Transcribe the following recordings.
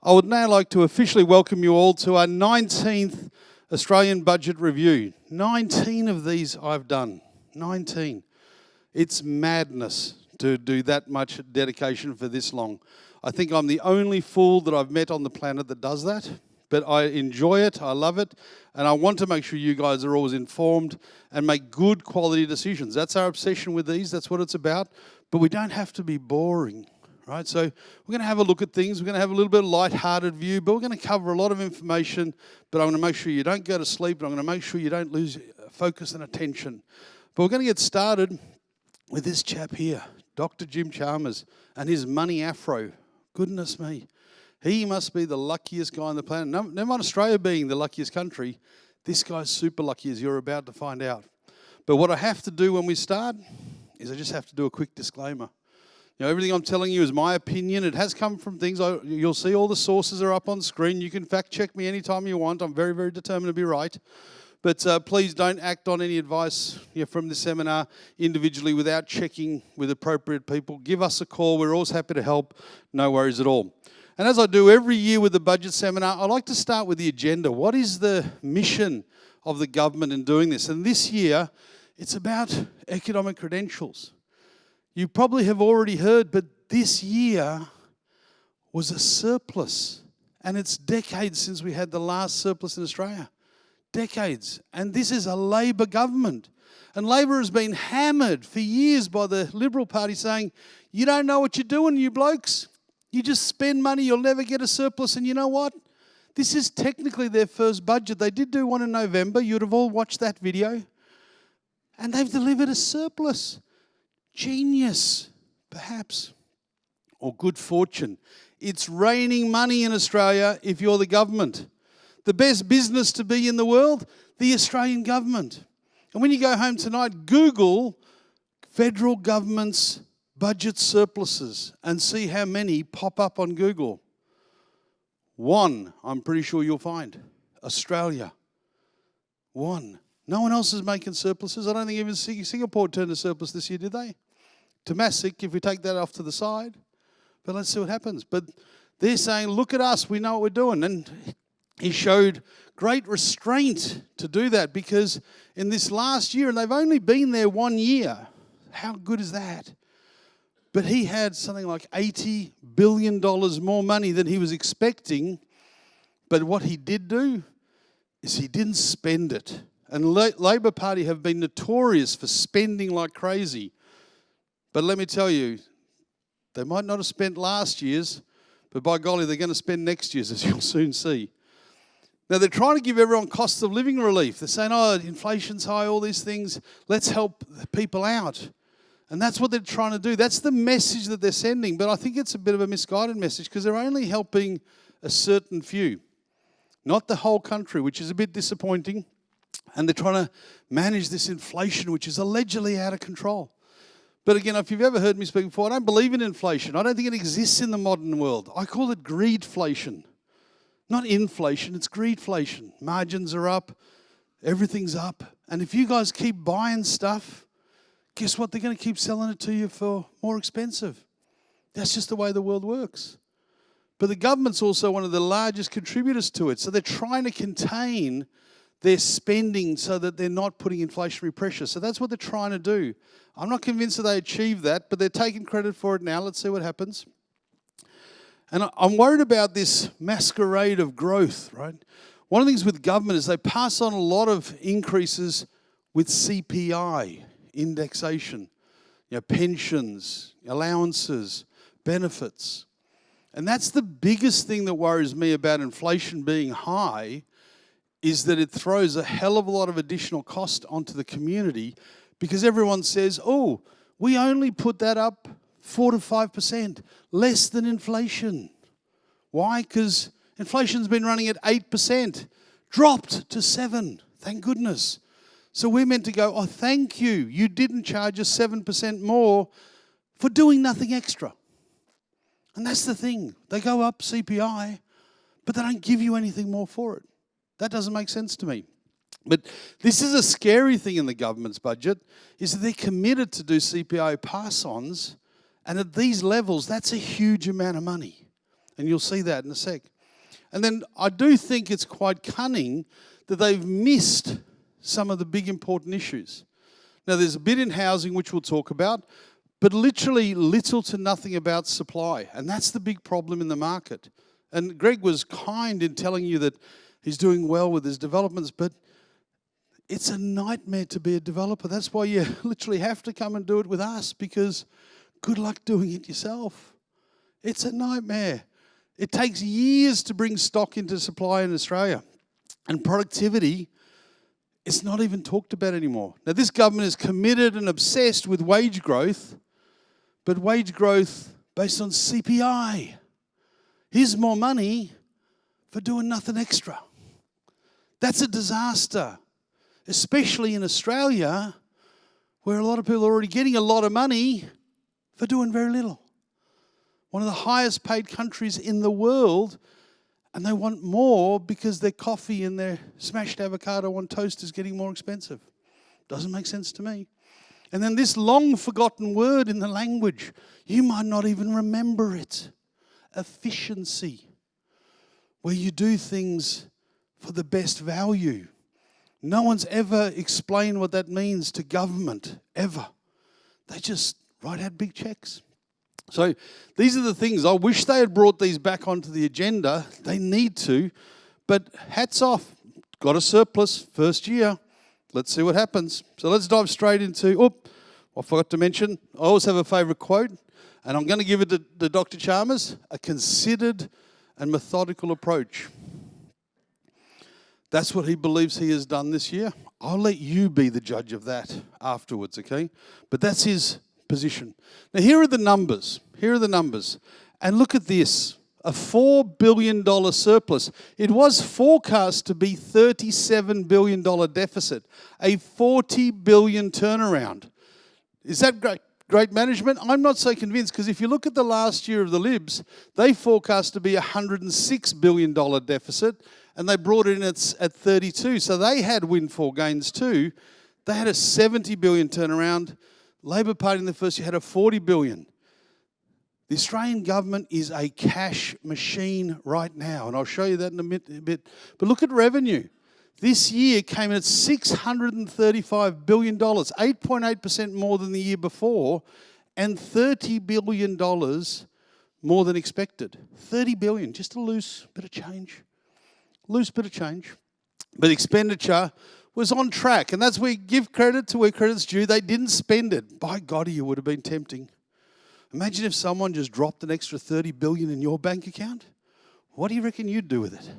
I would now like to officially welcome you all to our 19th Australian Budget Review. 19 of these I've done. 19. It's madness to do that much dedication for this long. I think I'm the only fool that I've met on the planet that does that, but I enjoy it, I love it, and I want to make sure you guys are always informed and make good quality decisions. That's our obsession with these, that's what it's about, but we don't have to be boring. Right, so we're going to have a look at things. We're going to have a little bit of light-hearted view, but we're going to cover a lot of information. But I'm going to make sure you don't go to sleep, and I'm going to make sure you don't lose focus and attention. But we're going to get started with this chap here, Dr. Jim Chalmers, and his money afro. Goodness me. He must be the luckiest guy on the planet. Never mind Australia being the luckiest country. This guy's super lucky, as you're about to find out. But what I have to do when we start is I just have to do a quick disclaimer. You know, everything I'm telling you is my opinion. It has come from things. You'll see all the sources are up on screen. You can fact check me anytime you want. I'm very, very determined to be right. But please don't act on any advice from the seminar individually without checking with appropriate people. Give us a call. We're always happy to help. No worries at all. And as I do every year with the budget seminar, I like to start with the agenda. What is the mission of the government in doing this? And this year, it's about economic credentials. You probably have already heard, but this year was a surplus. And it's decades since we had the last surplus in Australia. Decades. And this is a Labor government. And Labor has been hammered for years by the Liberal Party saying, you don't know what you're doing, you blokes. You just spend money, you'll never get a surplus. And you know what? This is technically their first budget. They did do one in November. You'd have all watched that video. And they've delivered a surplus. Genius, perhaps, or good fortune. It's raining money in Australia if you're the government. The best business to be in the world, the Australian government. And when you go home tonight, Google federal government's budget surpluses and see how many pop up on Google. One, I'm pretty sure you'll find, Australia. One. No one else is making surpluses. I don't think even Singapore turned a surplus this year, did they? Temasek, if we take that off to the side. But let's see what happens. But they're saying, look at us, we know what we're doing. And he showed great restraint to do that because in this last year, and they've only been there 1 year, how good is that? But he had something like $80 billion more money than he was expecting. But what he did do is he didn't spend it. And Labor Party have been notorious for spending like crazy. But let me tell you, they might not have spent last year's, but by golly, they're going to spend next year's, as you'll soon see. Now, they're trying to give everyone cost of living relief. They're saying, oh, inflation's high, all these things. Let's help people out. And that's what they're trying to do. That's the message that they're sending. But I think it's a bit of a misguided message because they're only helping a certain few, not the whole country, which is a bit disappointing. And they're trying to manage this inflation, which is allegedly out of control. But again, if you've ever heard me speak before, I don't believe in inflation. I don't think it exists in the modern world. I call it greedflation. Not inflation, it's greedflation. Margins are up, everything's up. And if you guys keep buying stuff, guess what? They're going to keep selling it to you for more expensive. That's just the way the world works. But the government's also one of the largest contributors to it. So they're trying to contain their spending so that they're not putting inflationary pressure. So that's what they're trying to do. I'm not convinced that they achieved that, but they're taking credit for it now. Let's see what happens. And I'm worried about this masquerade of growth, right? One of the things with government is they pass on a lot of increases with CPI, indexation, pensions, allowances, benefits. And that's the biggest thing that worries me about inflation being high is that it throws a hell of a lot of additional cost onto the community because everyone says, oh, we only put that up 4 to 5%, less than inflation. Why? Because inflation's been running at 8%, dropped to 7%, thank goodness. So we're meant to go, oh, thank you. You didn't charge us 7% more for doing nothing extra. And that's the thing. They go up CPI, but they don't give you anything more for it. That doesn't make sense to me. But this is a scary thing in the government's budget, is that they're committed to do CPI pass-ons, and at these levels, that's a huge amount of money. And you'll see that in a sec. And then I do think it's quite cunning that they've missed some of the big important issues. Now, there's a bit in housing which we'll talk about, but literally little to nothing about supply. And that's the big problem in the market. And Greg was kind in telling you that he's doing well with his developments, but it's a nightmare to be a developer. That's why you literally have to come and do it with us, because good luck doing it yourself. It's a nightmare. It takes years to bring stock into supply in Australia. And productivity is not even talked about anymore. Now, this government is committed and obsessed with wage growth, but wage growth based on CPI. Here's more money for doing nothing extra. That's a disaster, especially in Australia, where a lot of people are already getting a lot of money for doing very little. One of the highest paid countries in the world, and they want more because their coffee and their smashed avocado on toast is getting more expensive. Doesn't make sense to me. And then this long forgotten word in the language, you might not even remember it. Efficiency, where you do things for the best value. No one's ever explained what that means to government, ever. They just write out big checks. So these are the things. I wish they had brought these back onto the agenda. They need to. But hats off. Got a surplus first year. Let's see what happens. So let's dive straight into, I forgot to mention, I always have a favourite quote, and I'm going to give it to Dr. Chalmers, a considered and methodical approach. That's what he believes he has done this year. I'll let you be the judge of that afterwards, okay? But that's his position. Now, here are the numbers. Here are the numbers. And look at this, a $4 billion surplus. It was forecast to be $37 billion deficit, a $40 billion turnaround. Is that great? Great management? I'm not so convinced, because if you look at the last year of the Libs, they forecast to be a $106 billion deficit, and they brought it in at 32. So they had windfall gains too. They had a $70 billion turnaround. Labor Party in the first year had a $40 billion. The Australian government is a cash machine right now, and I'll show you that in a bit. But look at revenue. This year came in at $635 billion, 8.8% more than the year before, and $30 billion more than expected. $30 billion, just a loose bit of change. Loose bit of change. But expenditure was on track, and that's where we give credit to where credit's due. They didn't spend it. By God, it would have been tempting. Imagine if someone just dropped an extra $30 billion in your bank account. What do you reckon you'd do with it?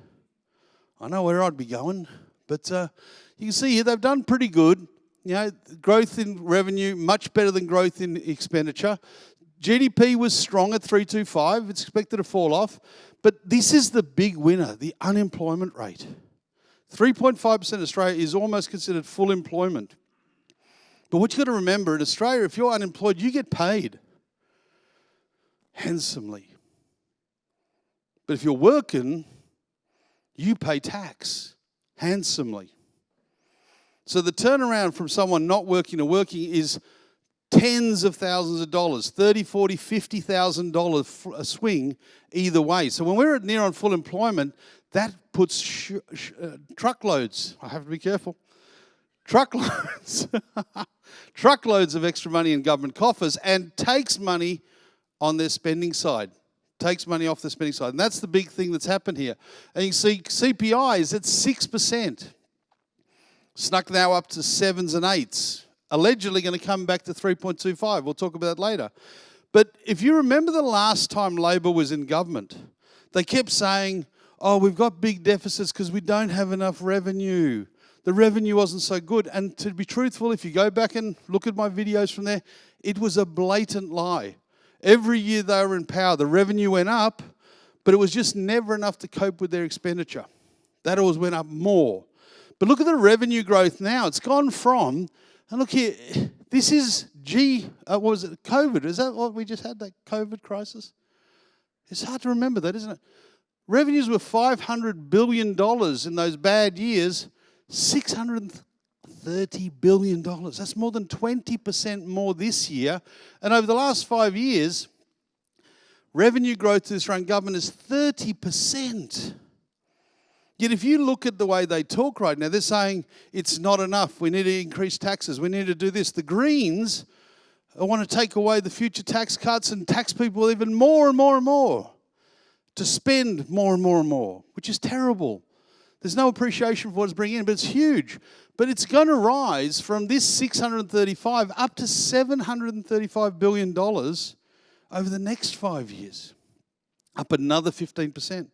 I know where I'd be going, but you can see here they've done pretty good. You know, growth in revenue, much better than growth in expenditure. GDP was strong at 3.25. It's expected to fall off. But this is the big winner, the unemployment rate. 3.5% in Australia is almost considered full employment. But what you've got to remember, in Australia, if you're unemployed, you get paid handsomely. But if you're working, you pay tax handsomely. So the turnaround from someone not working to working is tens of thousands of dollars, $30,000, $40,000, $50,000 a swing either way. So when we're at near on full employment, that puts truckloads, I have to be careful, truckloads of extra money in government coffers, and takes money on their spending side. Takes money off the spending side. And that's the big thing that's happened here. And you can see CPI is at 6%. Snuck now up to 7s and 8s. Allegedly going to come back to 3.25. We'll talk about that later. But if you remember the last time Labor was in government, they kept saying, oh, we've got big deficits because we don't have enough revenue. The revenue wasn't so good. And to be truthful, if you go back and look at my videos from there, it was a blatant lie. Every year they were in power, the revenue went up, but it was just never enough to cope with their expenditure. That always went up more. But look at the revenue growth now. It's gone from, and look here, this is what was it, COVID? Is that what we just had, that COVID crisis? It's hard to remember that, isn't it? Revenues were $500 billion in those bad years, $630 billion. That's more than 20% more this year. And over the last 5 years, revenue growth to the Australian government is 30%. Yet if you look at the way they talk right now, they're saying it's not enough. We need to increase taxes. We need to do this. The Greens want to take away the future tax cuts and tax people even more and more and more, to spend more and more and more, which is terrible. There's no appreciation for what it's bringing in, but it's huge. But it's going to rise from this 635 up to $735 billion over the next 5 years, up another 15%.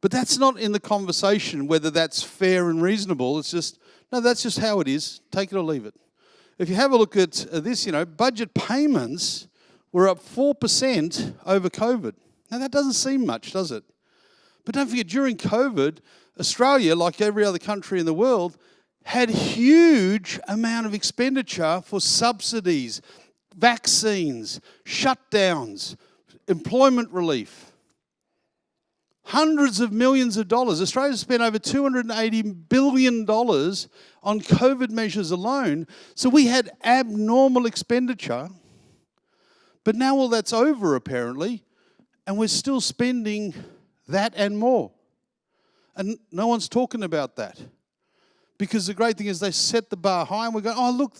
But that's not in the conversation whether that's fair and reasonable. It's just, no, that's just how it is. Take it or leave it. If you have a look at this, budget payments were up 4% over COVID. Now, that doesn't seem much, does it? But don't forget, during COVID, Australia, like every other country in the world, had huge amount of expenditure for subsidies, vaccines, shutdowns, employment relief. Hundreds of millions of dollars. Australia spent over $280 billion on COVID measures alone. So we had abnormal expenditure. But now all that's over, apparently, and we're still spending that and more. And no one's talking about that. Because the great thing is they set the bar high and we go, oh, look,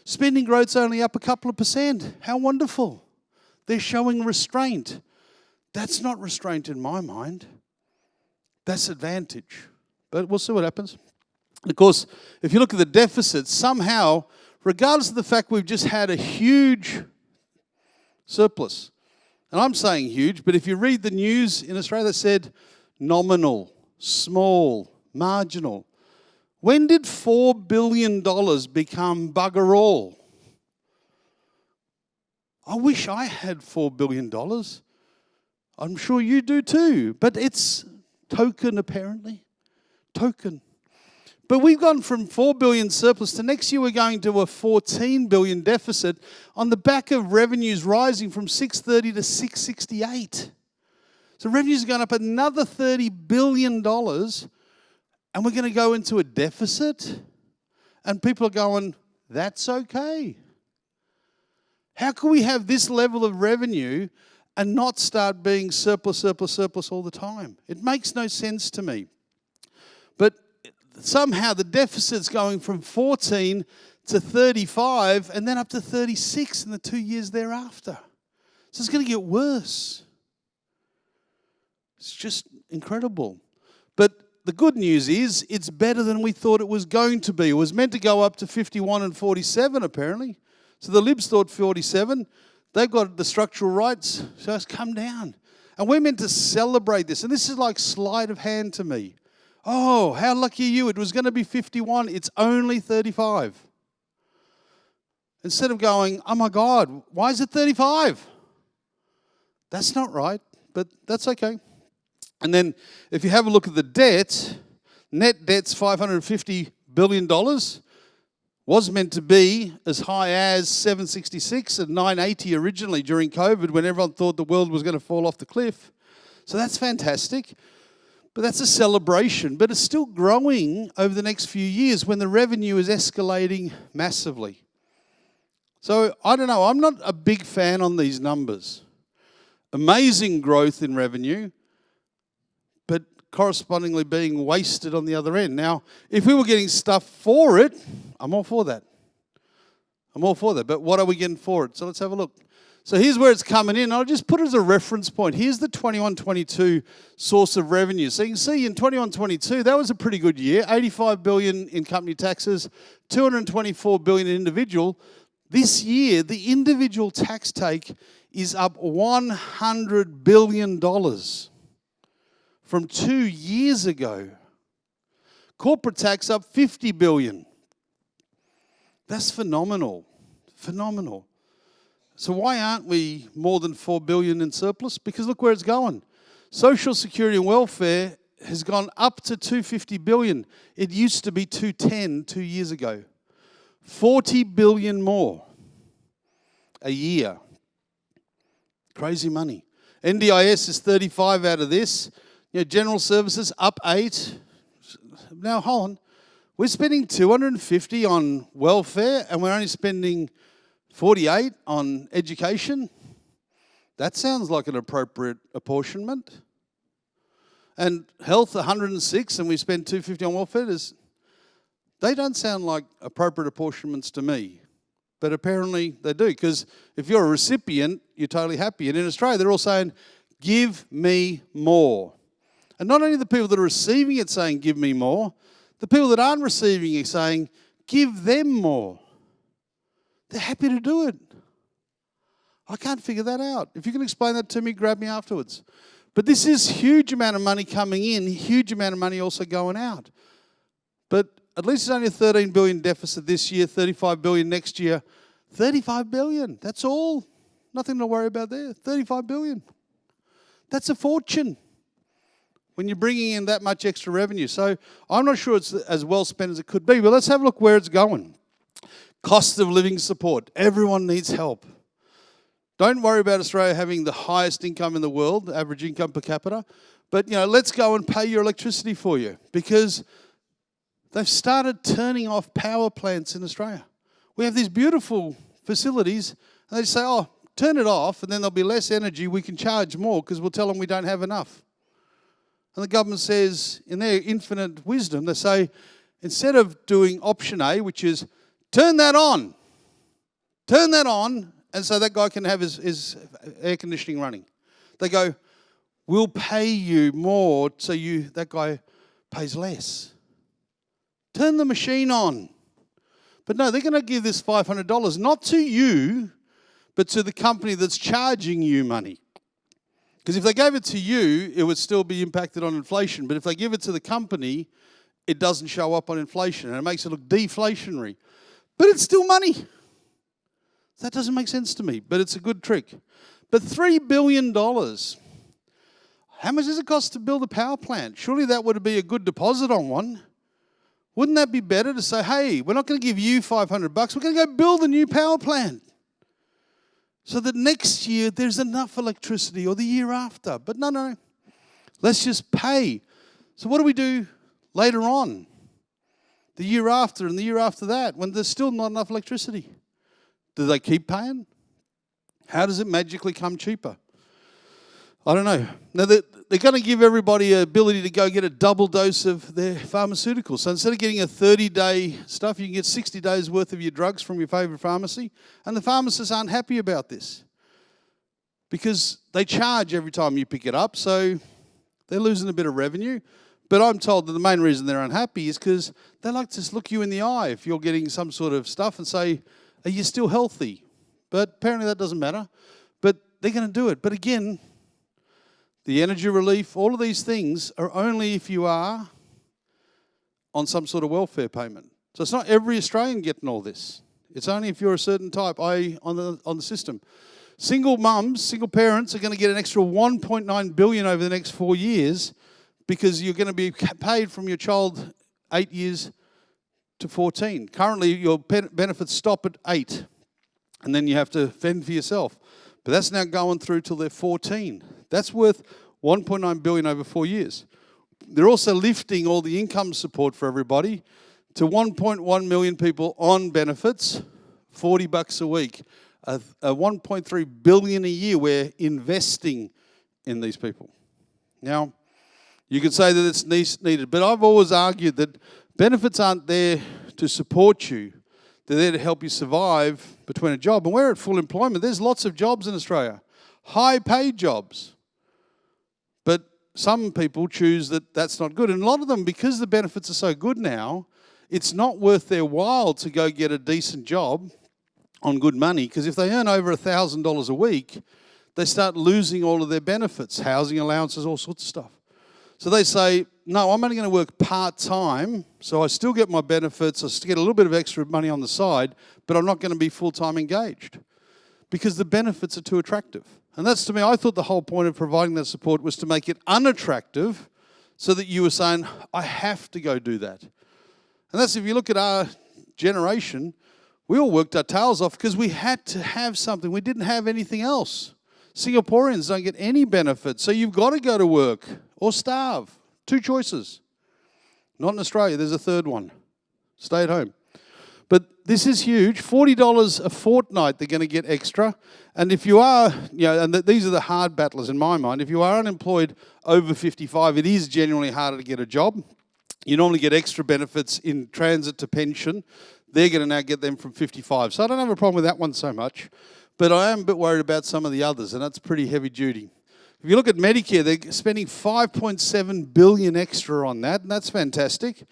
spending growth's only up a couple of percent. How wonderful. They're showing restraint. That's not restraint in my mind. That's advantage. But we'll see what happens. And of course, if you look at the deficit, somehow, regardless of the fact we've just had a huge surplus, and I'm saying huge, but if you read the news in Australia, they said nominal, small, marginal. When did $4 billion become bugger all? I wish I had $4 billion. I'm sure you do too, but it's token apparently. Token. But we've gone from $4 billion surplus to next year we're going to a $14 billion deficit on the back of revenues rising from 630 to 668. So revenues are going up another $30 billion and we're going to go into a deficit? And people are going, that's okay. How can we have this level of revenue and not start being surplus all the time? It makes no sense to me. But somehow the deficit's going from 14 to 35 and then up to 36 in the 2 years thereafter. So it's going to get worse. It's just incredible. But the good news is it's better than we thought it was going to be. It was meant to go up to 51 and 47 apparently. So the Libs thought 47. They've got the structural rights, so it's come down. And we're meant to celebrate this. And this is like sleight of hand to me. Oh, how lucky are you? It was going to be 51. It's only 35. Instead of going, oh my God, why is it 35? That's not right, but that's okay. And then if you have a look at the debt, net debt's $550 billion. Was meant to be as high as 766 and 980 originally during COVID when everyone thought the world was going to fall off the cliff. So that's fantastic. But that's a celebration. But it's still growing over the next few years when the revenue is escalating massively. So I don't know. I'm not a big fan on these numbers. Amazing growth in revenue, but correspondingly being wasted on the other end. Now, if we were getting stuff for it, I'm all for that. I'm all for that. But what are we getting for it? So let's have a look. So here's where it's coming in. I'll just put it as a reference point. Here's the 21-22 source of revenue. So you can see in 21-22, that was a pretty good year. $85 billion in company taxes, $224 billion in individual. This year, the individual tax take is up $100 billion from 2 years ago. Corporate tax up $50 billion. That's phenomenal. Phenomenal. So why aren't we more than $4 billion in surplus? Because look where it's going. Social security and welfare has gone up to $250 billion. It used to be $210 2 years ago. $40 billion more a year. Crazy money. NDIS is 35 out of this. General services up 8. Now hold on. We're spending 250 on welfare and we're only spending 48 on education. That sounds like an appropriate apportionment. and health 106, and we spend 250 on welfare. They don't sound like appropriate apportionments to me. But apparently they do, because if you're a recipient, you're totally happy. And in Australia, they're all saying, give me more. And not only the people that are receiving it saying, give me more, the people that aren't receiving it saying, give them more. They're happy to do it. I can't figure that out. If you can explain that to me, grab me afterwards. But this is huge amount of money coming in, huge amount of money also going out. But at least it's only a 13 billion deficit this year, 35 billion next year. 35 billion, that's all. Nothing to worry about there. 35 billion. That's a fortune when you're bringing in that much extra revenue. So I'm not sure it's as well spent as it could be, but let's have a look where it's going. Cost of living support. Everyone needs help. Don't worry about Australia having the highest income in the world, average income per capita, but let's go and pay your electricity for you, because they've started turning off power plants in Australia. We have these beautiful facilities, and they say, oh, turn it off, and then there'll be less energy. We can charge more because we'll tell them we don't have enough. And the government says, in their infinite wisdom, they say, instead of doing option A, which is turn that on, and so that guy can have his air conditioning running. They go, we'll pay you more so that guy pays less. Turn the machine on. But no, they're going to give this $500, not to you, but to the company that's charging you money. Because if they gave it to you, it would still be impacted on inflation. But if they give it to the company, it doesn't show up on inflation, and it makes it look deflationary. But it's still money. That doesn't make sense to me, but it's a good trick. But $3 billion. How much does it cost to build a power plant? Surely that would be a good deposit on one. Wouldn't that be better to say, hey, we're not going to give you $500, we're going to go build a new power plant so that next year there's enough electricity, or the year after. But no, let's just pay. So what do we do later on, the year after and the year after that, when there's still not enough electricity? Do they keep paying? How does it magically come cheaper? I don't know. Now, they're going to give everybody an ability to go get a double dose of their pharmaceuticals. So instead of getting a 30-day stuff, you can get 60 days worth of your drugs from your favourite pharmacy. And the pharmacists aren't happy about this because they charge every time you pick it up, so they're losing a bit of revenue. But I'm told that the main reason they're unhappy is because they like to look you in the eye if you're getting some sort of stuff and say, are you still healthy? But apparently that doesn't matter. But they're going to do it. But again, the energy relief, all of these things are only if you are on some sort of welfare payment. So it's not every Australian getting all this. It's only if you're a certain type, i.e. on the system. Single mums, single parents are going to get an extra $1.9 billion over the next 4 years because you're going to be paid from your child 8 years to 14. Currently, your benefits stop at 8, and then you have to fend for yourself. But that's now going through till they're 14. That's worth $1.9 billion over 4 years. They're also lifting all the income support for everybody to 1.1 million people on benefits, $40 a week, a 1.3 billion a year. We're investing in these people. Now, you could say that it's needed, but I've always argued that benefits aren't there to support you. They're there to help you survive between a job. And we're at full employment. There's lots of jobs in Australia, high-paid jobs. But some people choose that that's not good. And a lot of them, because the benefits are so good now, it's not worth their while to go get a decent job on good money, because if they earn over $1,000 a week, they start losing all of their benefits, housing allowances, all sorts of stuff. So they say, no, I'm only going to work part-time, so I still get my benefits, I still get a little bit of extra money on the side, but I'm not going to be full-time engaged because the benefits are too attractive. And that's, to me, I thought the whole point of providing that support was to make it unattractive so that you were saying, I have to go do that. And that's, if you look at our generation, we all worked our tails off because we had to have something. We didn't have anything else. Singaporeans don't get any benefits, so you've got to go to work or starve. 2 choices. Not in Australia, there's a third one. Stay at home. But this is huge. $40 a fortnight they're going to get extra. And if you are, and these are the hard battlers in my mind, if you are unemployed over 55, it is generally harder to get a job. You normally get extra benefits in transit to pension. They're going to now get them from 55. So I don't have a problem with that one so much. But I am a bit worried about some of the others, and that's pretty heavy duty. If you look at Medicare, they're spending $5.7 billion extra on that, and that's fantastic,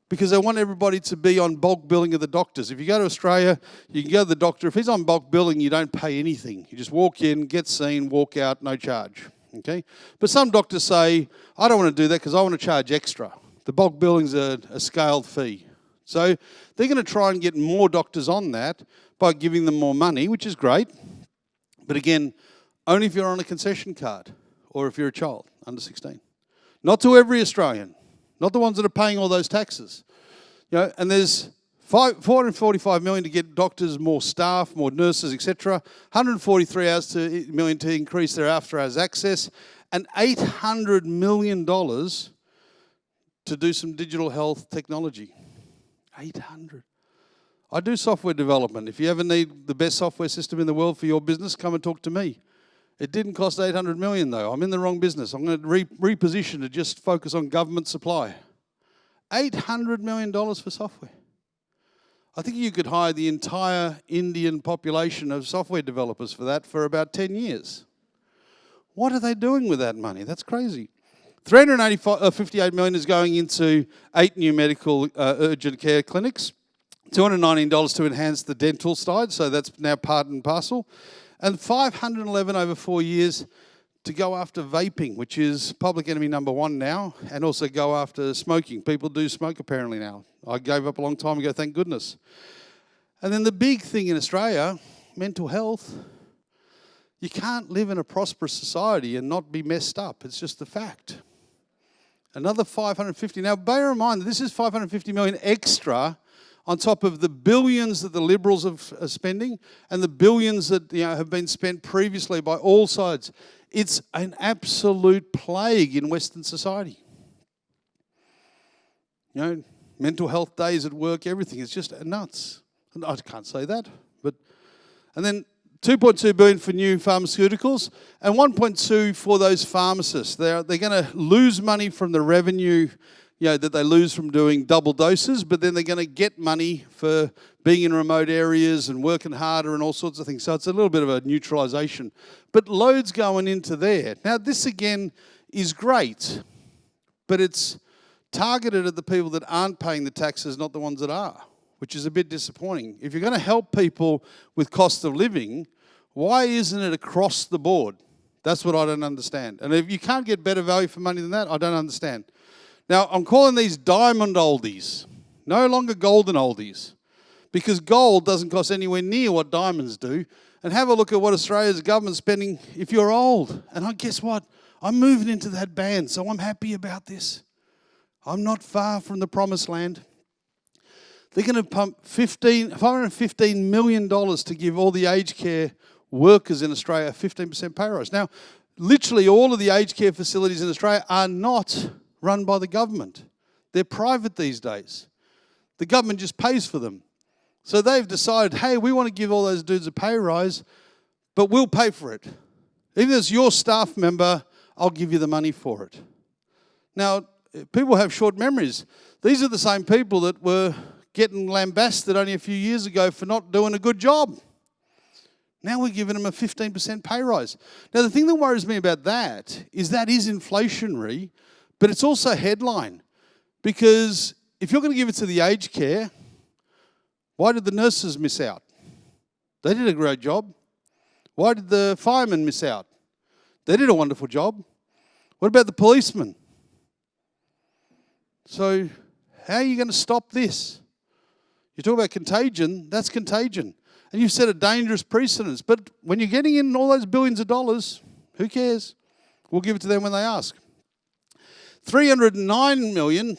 because they want everybody to be on bulk billing of the doctors. If you go to Australia, you can go to the doctor. If he's on bulk billing, you don't pay anything. You just walk in, get seen, walk out, no charge. Okay? But some doctors say, I don't want to do that because I want to charge extra. The bulk billing's a scaled fee. So they're going to try and get more doctors on that by giving them more money, which is great. But again, only if you're on a concession card or if you're a child under 16. Not to every Australian. Not the ones that are paying all those taxes. And there's $445 million to get doctors, more staff, more nurses, etc. $143 million to increase their after-hours access, and $800 million to do some digital health technology. 800. I do software development. If you ever need the best software system in the world for your business, come and talk to me. It didn't cost $800 million, though. I'm in the wrong business. I'm going to reposition to just focus on government supply. $800 million for software. I think you could hire the entire Indian population of software developers for that for about 10 years. What are they doing with that money? That's crazy. $358 million is going into 8 new medical urgent care clinics. $219 to enhance the dental side, so that's now part and parcel. And $511 over 4 years to go after vaping, which is public enemy number one now, and also go after smoking. People do smoke apparently now. I gave up a long time ago, thank goodness. And then the big thing in Australia, mental health. You can't live in a prosperous society and not be messed up. It's just a fact. Another 550. Now, bear in mind, this is 550 million extra on top of the billions that the Liberals are spending and the billions that have been spent previously by all sides. It's an absolute plague in Western society. Mental health days at work, everything is just nuts. I can't say that, and then $2.2 billion for new pharmaceuticals and $1.2 for those pharmacists. They're going to lose money from the revenue that they lose from doing double doses, but then they're going to get money for being in remote areas and working harder and all sorts of things. So it's a little bit of a neutralisation. But loads going into there. Now, this again is great, but it's targeted at the people that aren't paying the taxes, not the ones that are, which is a bit disappointing. If you're going to help people with cost of living, why isn't it across the board? That's what I don't understand. And if you can't get better value for money than that, I don't understand. Now, I'm calling these diamond oldies, no longer golden oldies, because gold doesn't cost anywhere near what diamonds do. And have a look at what Australia's government's spending if you're old. And guess what? I'm moving into that band, so I'm happy about this. I'm not far from the promised land. They're going to pump $515 million to give all the aged care workers in Australia a 15% pay rise. Now, literally all of the aged care facilities in Australia are not run by the government. They're private these days. The government just pays for them. So they've decided, hey, we want to give all those dudes a pay rise, but we'll pay for it. Even as your staff member, I'll give you the money for it. Now, people have short memories. These are the same people that were getting lambasted only a few years ago for not doing a good job. Now we're giving them a 15% pay rise. Now, the thing that worries me about that is inflationary, but it's also headline. Because if you're going to give it to the aged care, why did the nurses miss out? They did a great job. Why did the firemen miss out? They did a wonderful job. What about the policemen? So how are you going to stop this? You talk about contagion, that's contagion. And you've set a dangerous precedence. But when you're getting in all those billions of dollars, who cares? We'll give it to them when they ask. $309 million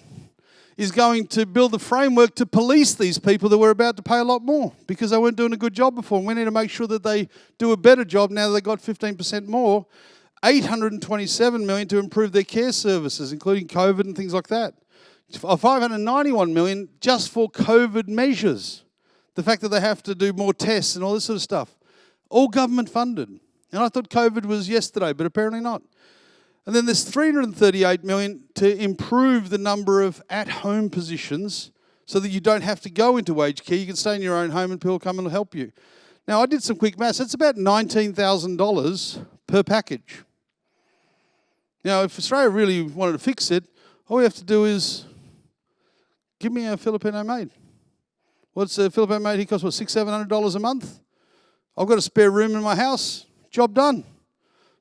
is going to build a framework to police these people that were about to pay a lot more because they weren't doing a good job before. And we need to make sure that they do a better job now that they got 15% more. $827 million to improve their care services, including COVID and things like that. $591 million just for COVID measures. The fact that they have to do more tests and all this sort of stuff. All government funded. And I thought COVID was yesterday, but apparently not. And then there's $338 million to improve the number of at-home positions so that you don't have to go into aged care. You can stay in your own home and people come and help you. Now, I did some quick maths. That's about $19,000 per package. Now, if Australia really wanted to fix it, all we have to do is give me a Filipino maid. What's a Filipino maid? He costs, what, $600-700 a month? I've got a spare room in my house. Job done.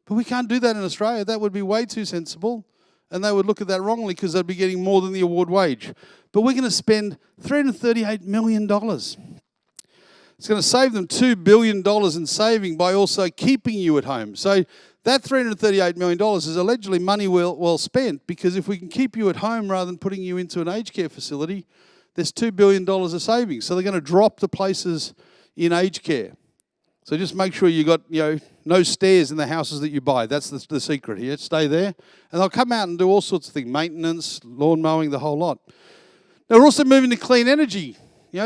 But we can't do that in Australia. That would be way too sensible. And they would look at that wrongly because they'd be getting more than the award wage. But we're going to spend $338 million. It's going to save them $2 billion in saving by also keeping you at home. So that $338 million is allegedly money well spent, because if we can keep you at home rather than putting you into an aged care facility, there's $2 billion of savings. So they're going to drop the places in aged care. So just make sure you got, no stairs in the houses that you buy. That's the secret here. Stay there. And they'll come out and do all sorts of things, maintenance, lawn mowing, the whole lot. Now, we're also moving to clean energy.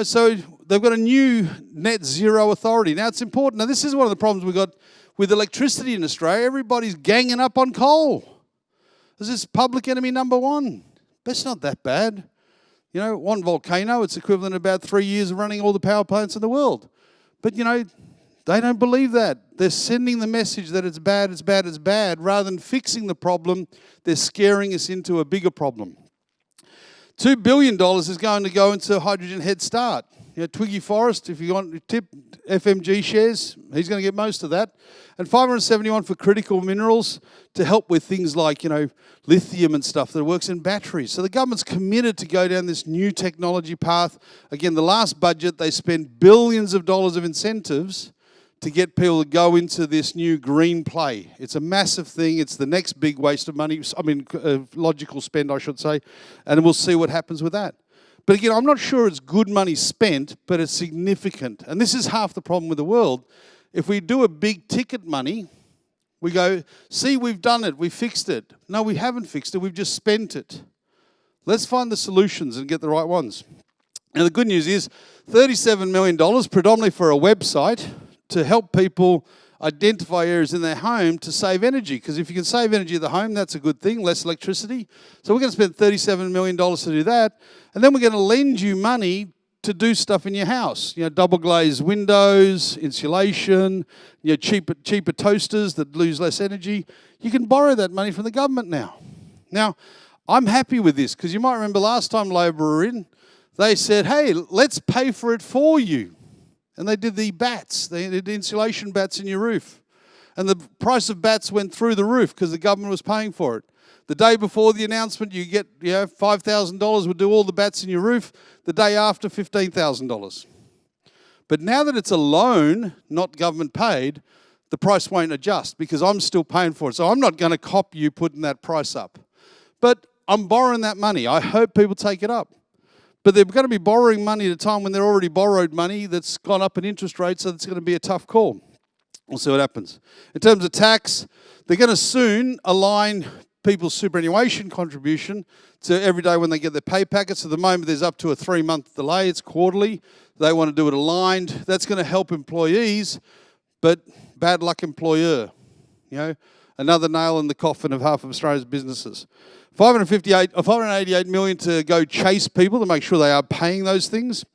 So they've got a new net zero authority. Now, it's important. Now, this is one of the problems we've got with electricity in Australia. Everybody's ganging up on coal. This is public enemy number one. But it's not that bad. One volcano, it's equivalent to about 3 years of running all the power plants in the world. But, they don't believe that. They're sending the message that it's bad, it's bad, it's bad. Rather than fixing the problem, they're scaring us into a bigger problem. $2 billion is going to go into Hydrogen Head Start. Twiggy Forrest, if you want to tip FMG shares, he's going to get most of that. And $571 for critical minerals to help with things like, lithium and stuff that works in batteries. So the government's committed to go down this new technology path. Again, the last budget, they spent billions of dollars of incentives to get people to go into this new green play. It's a massive thing. It's the next big waste of money. Logical spend, I should say. And we'll see what happens with that. But again, I'm not sure it's good money spent, but it's significant. And this is half the problem with the world. If we do a big ticket money, we go, see, we've done it, we fixed it. No, we haven't fixed it, we've just spent it. Let's find the solutions and get the right ones. Now, the good news is $37 million, predominantly for a website, to help people identify areas in their home to save energy. Because if you can save energy at the home, that's a good thing, less electricity. So we're going to spend $37 million to do that. And then we're going to lend you money to do stuff in your house. Double glazed windows, insulation, cheaper toasters that lose less energy. You can borrow that money from the government now. Now, I'm happy with this, because you might remember last time Labor were in, they said, hey, let's pay for it for you. And they did the bats. They did insulation bats in your roof. And the price of bats went through the roof because the government was paying for it. The day before the announcement, you get $5,000 would do all the bats in your roof. The day after, $15,000. But now that it's a loan, not government paid, the price won't adjust because I'm still paying for it. So I'm not going to cop you putting that price up. But I'm borrowing that money. I hope people take it up. But they're going to be borrowing money at a time when they're already borrowed money that's gone up in interest rates, so it's going to be a tough call. We'll see what happens. In terms of tax, they're going to soon align people's superannuation contribution to every day when they get their pay packets. At the moment, there's up to a 3-month delay. It's quarterly. They want to do it aligned. That's going to help employees, but bad luck employer. Another nail in the coffin of half of Australia's businesses. $588 million to go chase people to make sure they are paying those things.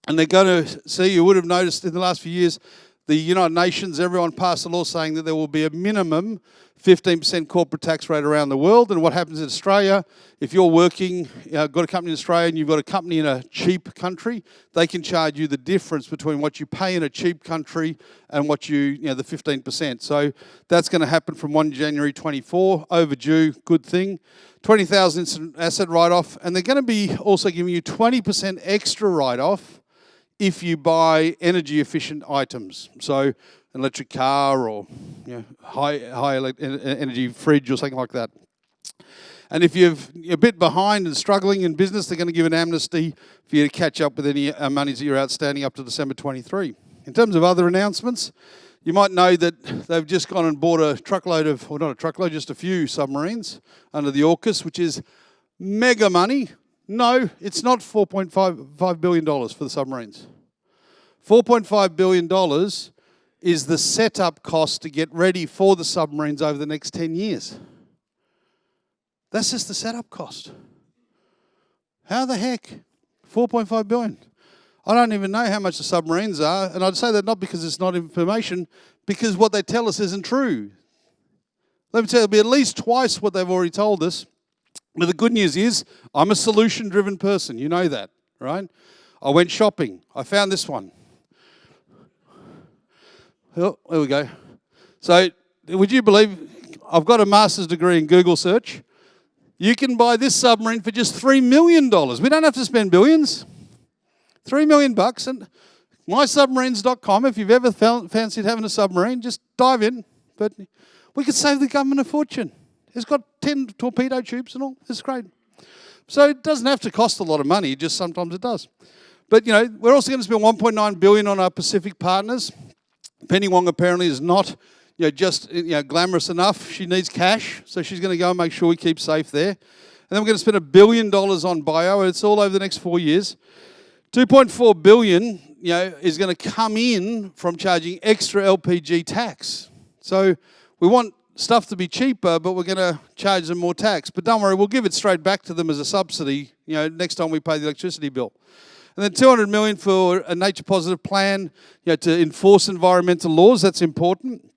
And they're going to see, you would have noticed in the last few years, the United Nations, everyone passed a law saying that there will be a minimum 15% corporate tax rate around the world. And what happens in Australia, if you're working, got a company in Australia and you've got a company in a cheap country, they can charge you the difference between what you pay in a cheap country and what the 15%. So that's going to happen from 1 January 24, overdue, good thing. 20,000 instant asset write-off, and they're going to be also giving you 20% extra write-off if you buy energy-efficient items. So an electric car or high energy fridge or something like that. And if you're a bit behind and struggling in business, they're going to give an amnesty for you to catch up with any monies that you're outstanding up to December 23. In terms of other announcements, you might know that they've just gone and bought a truckload of, or not a truckload, just a few submarines under the AUKUS, which is mega money. No, it's not $4.5 billion for the submarines. $4.5 billion is the setup cost to get ready for the submarines over the next 10 years. That's just the setup cost. How the heck? 4.5 billion. I don't even know how much the submarines are, and I'd say that not because it's not information, because what they tell us isn't true. Let me tell you, it'll be at least twice what they've already told us. But the good news is, I'm a solution-driven person. You know that, right? I went shopping. I found this one. Oh, there we go. So, would you believe, I've got a master's degree in Google search. You can buy this submarine for just $3 million. We don't have to spend billions. $3 million bucks. And mysubmarines.com, if you've ever fancied having a submarine, just dive in. But we could save the government a fortune. It's got 10 torpedo tubes and all. It's great. So it doesn't have to cost a lot of money, just sometimes it does. But, you know, we're also going to spend $1.9 billion on our Pacific partners. Penny Wong apparently is not just glamorous enough. She needs cash, so she's going to go and make sure we keep safe there. And then we're going to spend $1 billion on bio. It's all over the next 4 years. $2.4 billion, is going to come in from charging extra LPG tax. So we want stuff to be cheaper, but we're going to charge them more tax. But don't worry, we'll give it straight back to them as a subsidy, next time we pay the electricity bill. And then $200 million for a nature positive plan, to enforce environmental laws. That's important.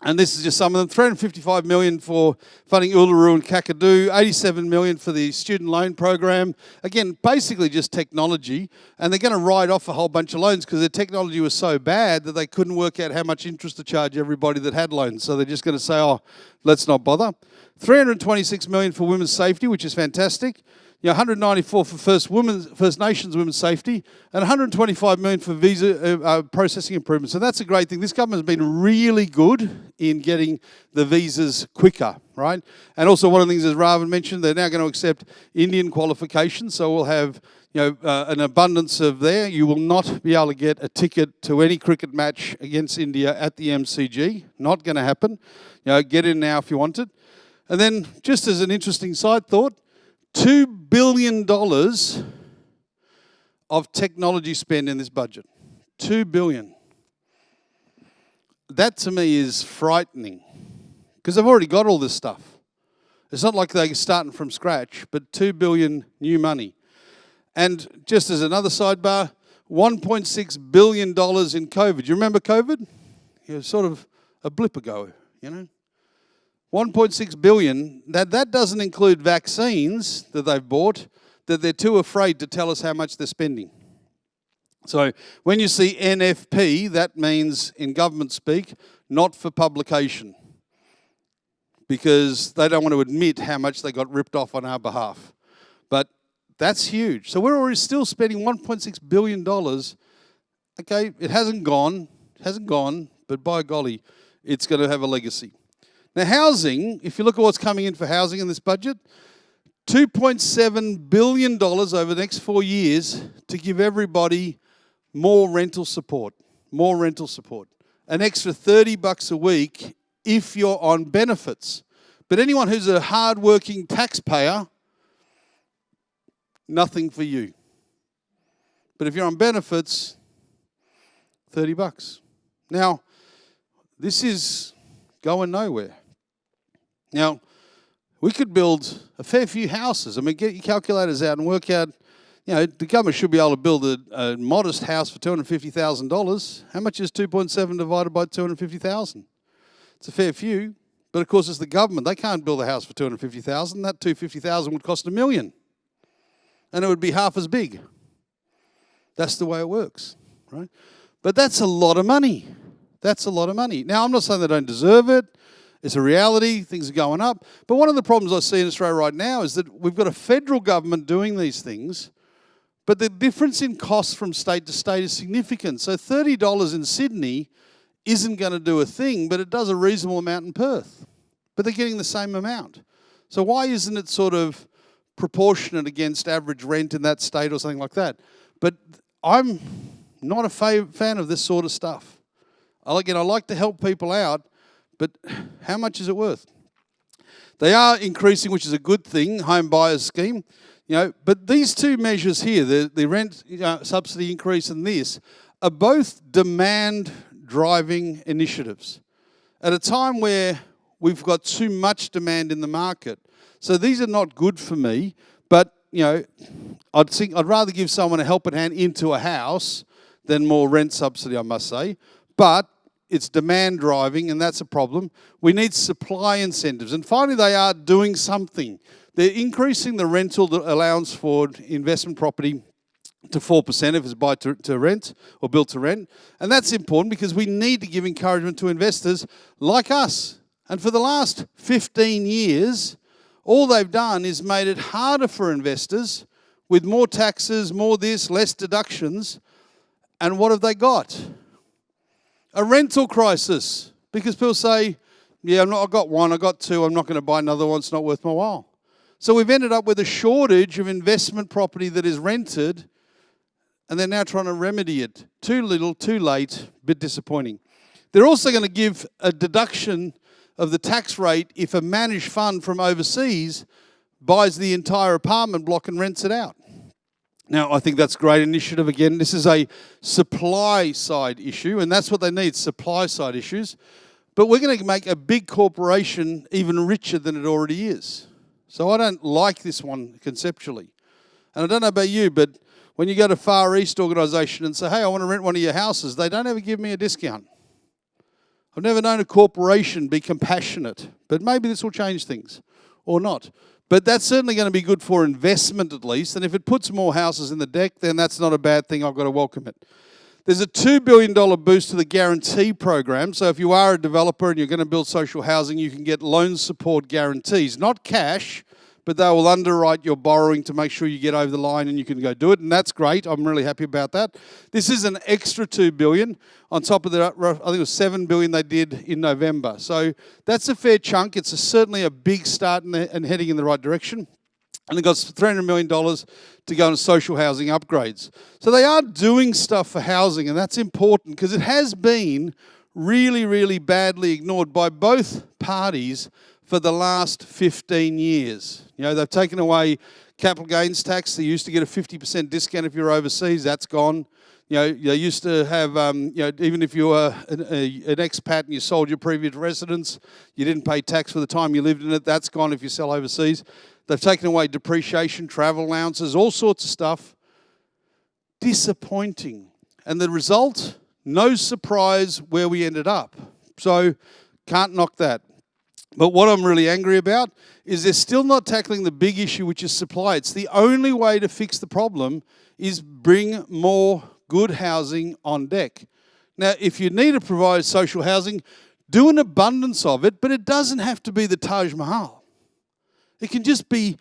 And this is just some of them. $355 million for funding Uluru and Kakadu. $87 million for the student loan program. Again, basically just technology. And they're going to write off a whole bunch of loans because their technology was so bad that they couldn't work out how much interest to charge everybody that had loans. So they're just going to say, oh, let's not bother. $326 million for women's safety, which is fantastic. 194 for First Nations women's safety, and 125 million for visa processing improvements. And that's a great thing. This government has been really good in getting the visas quicker, right? And also one of the things, as Ravan mentioned, they're now going to accept Indian qualifications, so we'll have an abundance of there. You will not be able to get a ticket to any cricket match against India at the MCG. Not going to happen. Get in now if you want it. And then, just as an interesting side thought, $2 billion of technology spend in this budget. $2 billion. That to me is frightening because they've already got all this stuff. It's not like they're starting from scratch, but $2 billion new money. And just as another sidebar, $1.6 billion in COVID. You remember COVID? It was sort of a blip ago, 1.6 billion, that doesn't include vaccines that they've bought, that they're too afraid to tell us how much they're spending. So when you see NFP, that means, in government speak, not for publication, because they don't want to admit how much they got ripped off on our behalf. But that's huge. So we're already still spending $1.6 billion. Okay, it hasn't gone, but by golly, it's going to have a legacy. Now, housing, if you look at what's coming in for housing in this budget, $2.7 billion over the next 4 years to give everybody more rental support. An extra $30 a week if you're on benefits. But anyone who's a hard-working taxpayer, nothing for you. But if you're on benefits, $30. Now, this is going nowhere. Now, we could build a fair few houses. I mean, get your calculators out and work out, the government should be able to build a modest house for $250,000. How much is 2.7 divided by 250,000? It's a fair few, but of course it's the government. They can't build a house for 250,000. That 250,000 would cost $1 million, and it would be half as big. That's the way it works, right? But that's a lot of money. Now, I'm not saying they don't deserve it. It's a reality, things are going up. But one of the problems I see in Australia right now is that we've got a federal government doing these things, but the difference in costs from state to state is significant. So $30 in Sydney isn't going to do a thing, but it does a reasonable amount in Perth. But they're getting the same amount. So why isn't it sort of proportionate against average rent in that state or something like that? But I'm not a fan of this sort of stuff. I like to help people out, but how much is it worth? They are increasing, which is a good thing, home buyers scheme. But these two measures here, the rent subsidy increase and this, are both demand-driving initiatives at a time where we've got too much demand in the market. So these are not good for me, but I'd rather give someone a helping hand into a house than more rent subsidy, I must say. But it's demand driving, and that's a problem. We need supply incentives. And finally, they are doing something. They're increasing the rental allowance for investment property to 4% if it's buy to rent or built to rent. And that's important because we need to give encouragement to investors like us. And for the last 15 years, all they've done is made it harder for investors with more taxes, more this, less deductions. And what have they got? A rental crisis. Because people say, yeah, I've got one, I've got two, I'm not going to buy another one, it's not worth my while. So we've ended up with a shortage of investment property that is rented, and they're now trying to remedy it. Too little, too late, a bit disappointing. They're also going to give a deduction of the tax rate if a managed fund from overseas buys the entire apartment block and rents it out. Now, I think that's a great initiative. Again, this is a supply side issue, and that's what they need, supply side issues. But we're going to make a big corporation even richer than it already is. So I don't like this one conceptually. And I don't know about you, but when you go to Far East organisation and say, hey, I want to rent one of your houses, they don't ever give me a discount. I've never known a corporation be compassionate, but maybe this will change things, or not. But that's certainly going to be good for investment at least, and if it puts more houses in the deck, then that's not a bad thing. I've got to welcome it. There's a $2 billion boost to the guarantee program, so if you are a developer and you're going to build social housing, you can get loan support guarantees, not cash, but they will underwrite your borrowing to make sure you get over the line and you can go do it, and that's great. I'm really happy about that. This is an extra $2 billion on top of the, I think it was $7 billion they did in November. So that's a fair chunk. It's certainly a big start and heading in the right direction. And they've got $300 million to go on social housing upgrades. So they are doing stuff for housing, and that's important because it has been really, really badly ignored by both parties for the last 15 years. They've taken away capital gains tax. They used to get a 50% discount if you're overseas. That's gone. They used to have, even if you were an expat and you sold your previous residence, you didn't pay tax for the time you lived in it. That's gone if you sell overseas. They've taken away depreciation, travel allowances, all sorts of stuff. Disappointing. And the result, no surprise where we ended up. So can't knock that. But what I'm really angry about is they're still not tackling the big issue, which is supply. It's the only way to fix the problem is bring more good housing on deck. Now, if you need to provide social housing, do an abundance of it, but it doesn't have to be the Taj Mahal. It can just be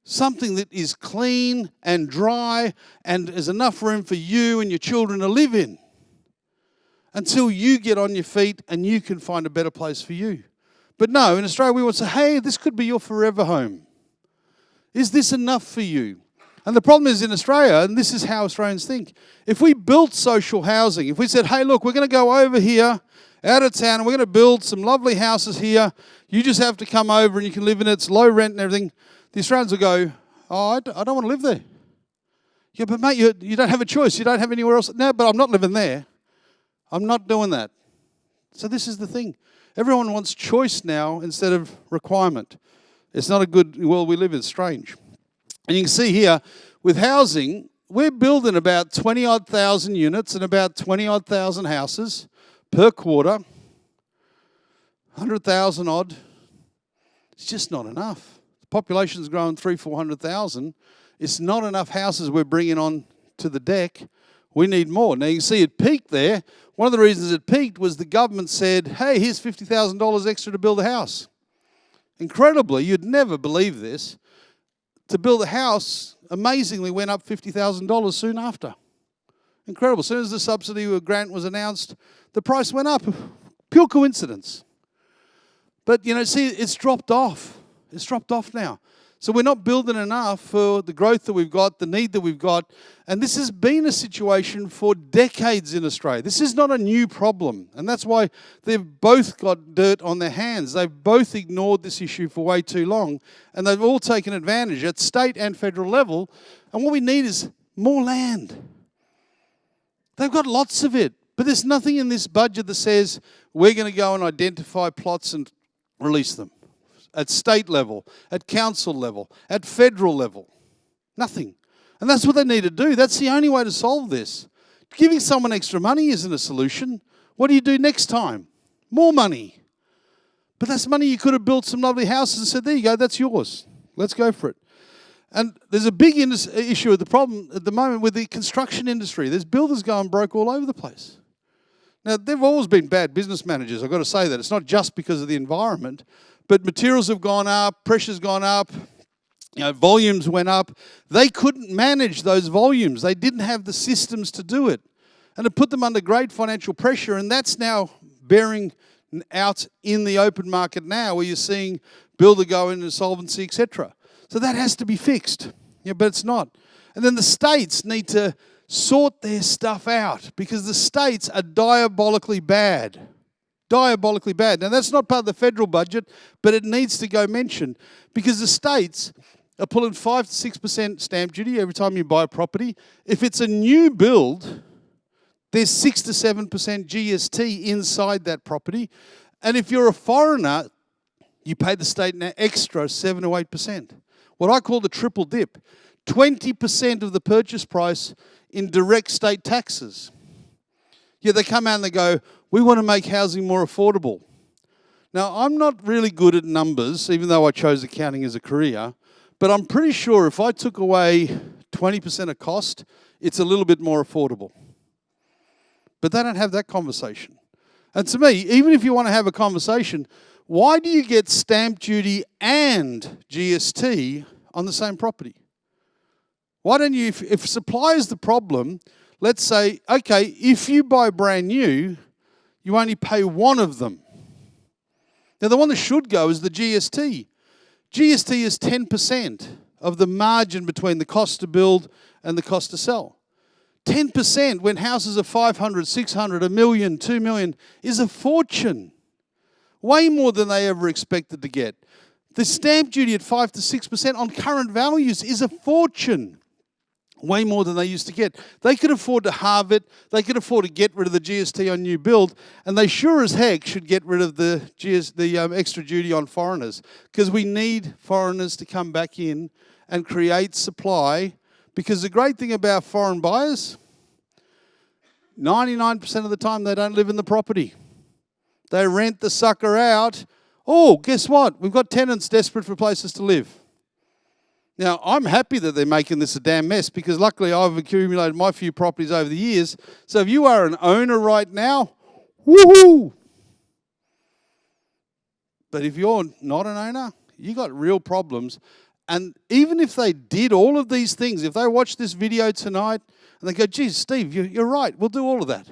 something that is clean and dry and there's enough room for you and your children to live in until you get on your feet and you can find a better place for you. But no, in Australia we want to say, hey, this could be your forever home. Is this enough for you? And the problem is in Australia, and this is how Australians think, if we built social housing, if we said, hey, look, we're going to go over here, out of town, and we're going to build some lovely houses here, you just have to come over and you can live in it, it's low rent and everything, the Australians will go, oh, I don't want to live there. Yeah, but mate, you don't have a choice, you don't have anywhere else. No, but I'm not living there. I'm not doing that. So this is the thing. Everyone wants choice now instead of requirement. It's not a good world we live in. It's strange. And you can see here, with housing, we're building about 20-odd thousand units and about 20-odd thousand houses per quarter. 100,000 odd. It's just not enough. The population's growing 300,000-400,000. It's not enough houses we're bringing on to the deck. We need more. Now you can see it peaked there. One of the reasons it peaked was the government said, hey, here's $50,000 extra to build a house. Incredibly, you'd never believe this, to build a house amazingly went up $50,000 soon after. Incredible. As soon as the subsidy grant was announced, the price went up. Pure coincidence. But, see, it's dropped off. It's dropped off now. So we're not building enough for the growth that we've got, the need that we've got. And this has been a situation for decades in Australia. This is not a new problem. And that's why they've both got dirt on their hands. They've both ignored this issue for way too long. And they've all taken advantage at state and federal level. And what we need is more land. They've got lots of it. But there's nothing in this budget that says we're going to go and identify plots and release them. At state level, at council level, at federal level. Nothing. And that's what they need to do. That's the only way to solve this. Giving someone extra money isn't a solution. What do you do next time? More money. But that's money you could have built some lovely houses and said, there you go, that's yours. Let's go for it. And there's a big issue with the problem at the moment with the construction industry. There's builders going broke all over the place. Now, they've always been bad business managers. I've got to say that. It's not just because of the environment, but materials have gone up, pressure's gone up, volumes went up. They couldn't manage those volumes. They didn't have the systems to do it. And it put them under great financial pressure, and that's now bearing out in the open market now, where you're seeing builder go into insolvency, etc. So that has to be fixed, but it's not. And then the states need to sort their stuff out because the states are diabolically bad. Diabolically bad. Now, that's not part of the federal budget, but it needs to go mentioned because the states are pulling 5 to 6% stamp duty every time you buy a property. If it's a new build, there's 6 to 7% GST inside that property. And if you're a foreigner, you pay the state an extra 7 to 8%. What I call the triple dip. 20% of the purchase price in direct state taxes. Yeah, they come out and they go, we want to make housing more affordable. Now, I'm not really good at numbers, even though I chose accounting as a career, but I'm pretty sure if I took away 20% of cost, it's a little bit more affordable. But they don't have that conversation. And to me, even if you want to have a conversation, why do you get stamp duty and GST on the same property? Why don't you, if supply is the problem, let's say, okay, if you buy brand new, you only pay one of them. Now, the one that should go is the GST. GST is 10% of the margin between the cost to build and the cost to sell. 10% when houses are 500, 600, $1 million, $2 million is a fortune. Way more than they ever expected to get. The stamp duty at 5 to 6% on current values is a fortune. Way more than they used to get. They could afford to halve it. They could afford to get rid of the GST on new build, and they sure as heck should get rid of the extra duty on foreigners, because we need foreigners to come back in and create supply. Because the great thing about foreign buyers, 99% of the time they don't live in the property. They rent the sucker out. Oh, guess what? We've got tenants desperate for places to live. Now, I'm happy that they're making this a damn mess because luckily I've accumulated my few properties over the years. So if you are an owner right now, woohoo! But if you're not an owner, you got real problems. And even if they did all of these things, if they watch this video tonight and they go, geez, Steve, you're right, we'll do all of that.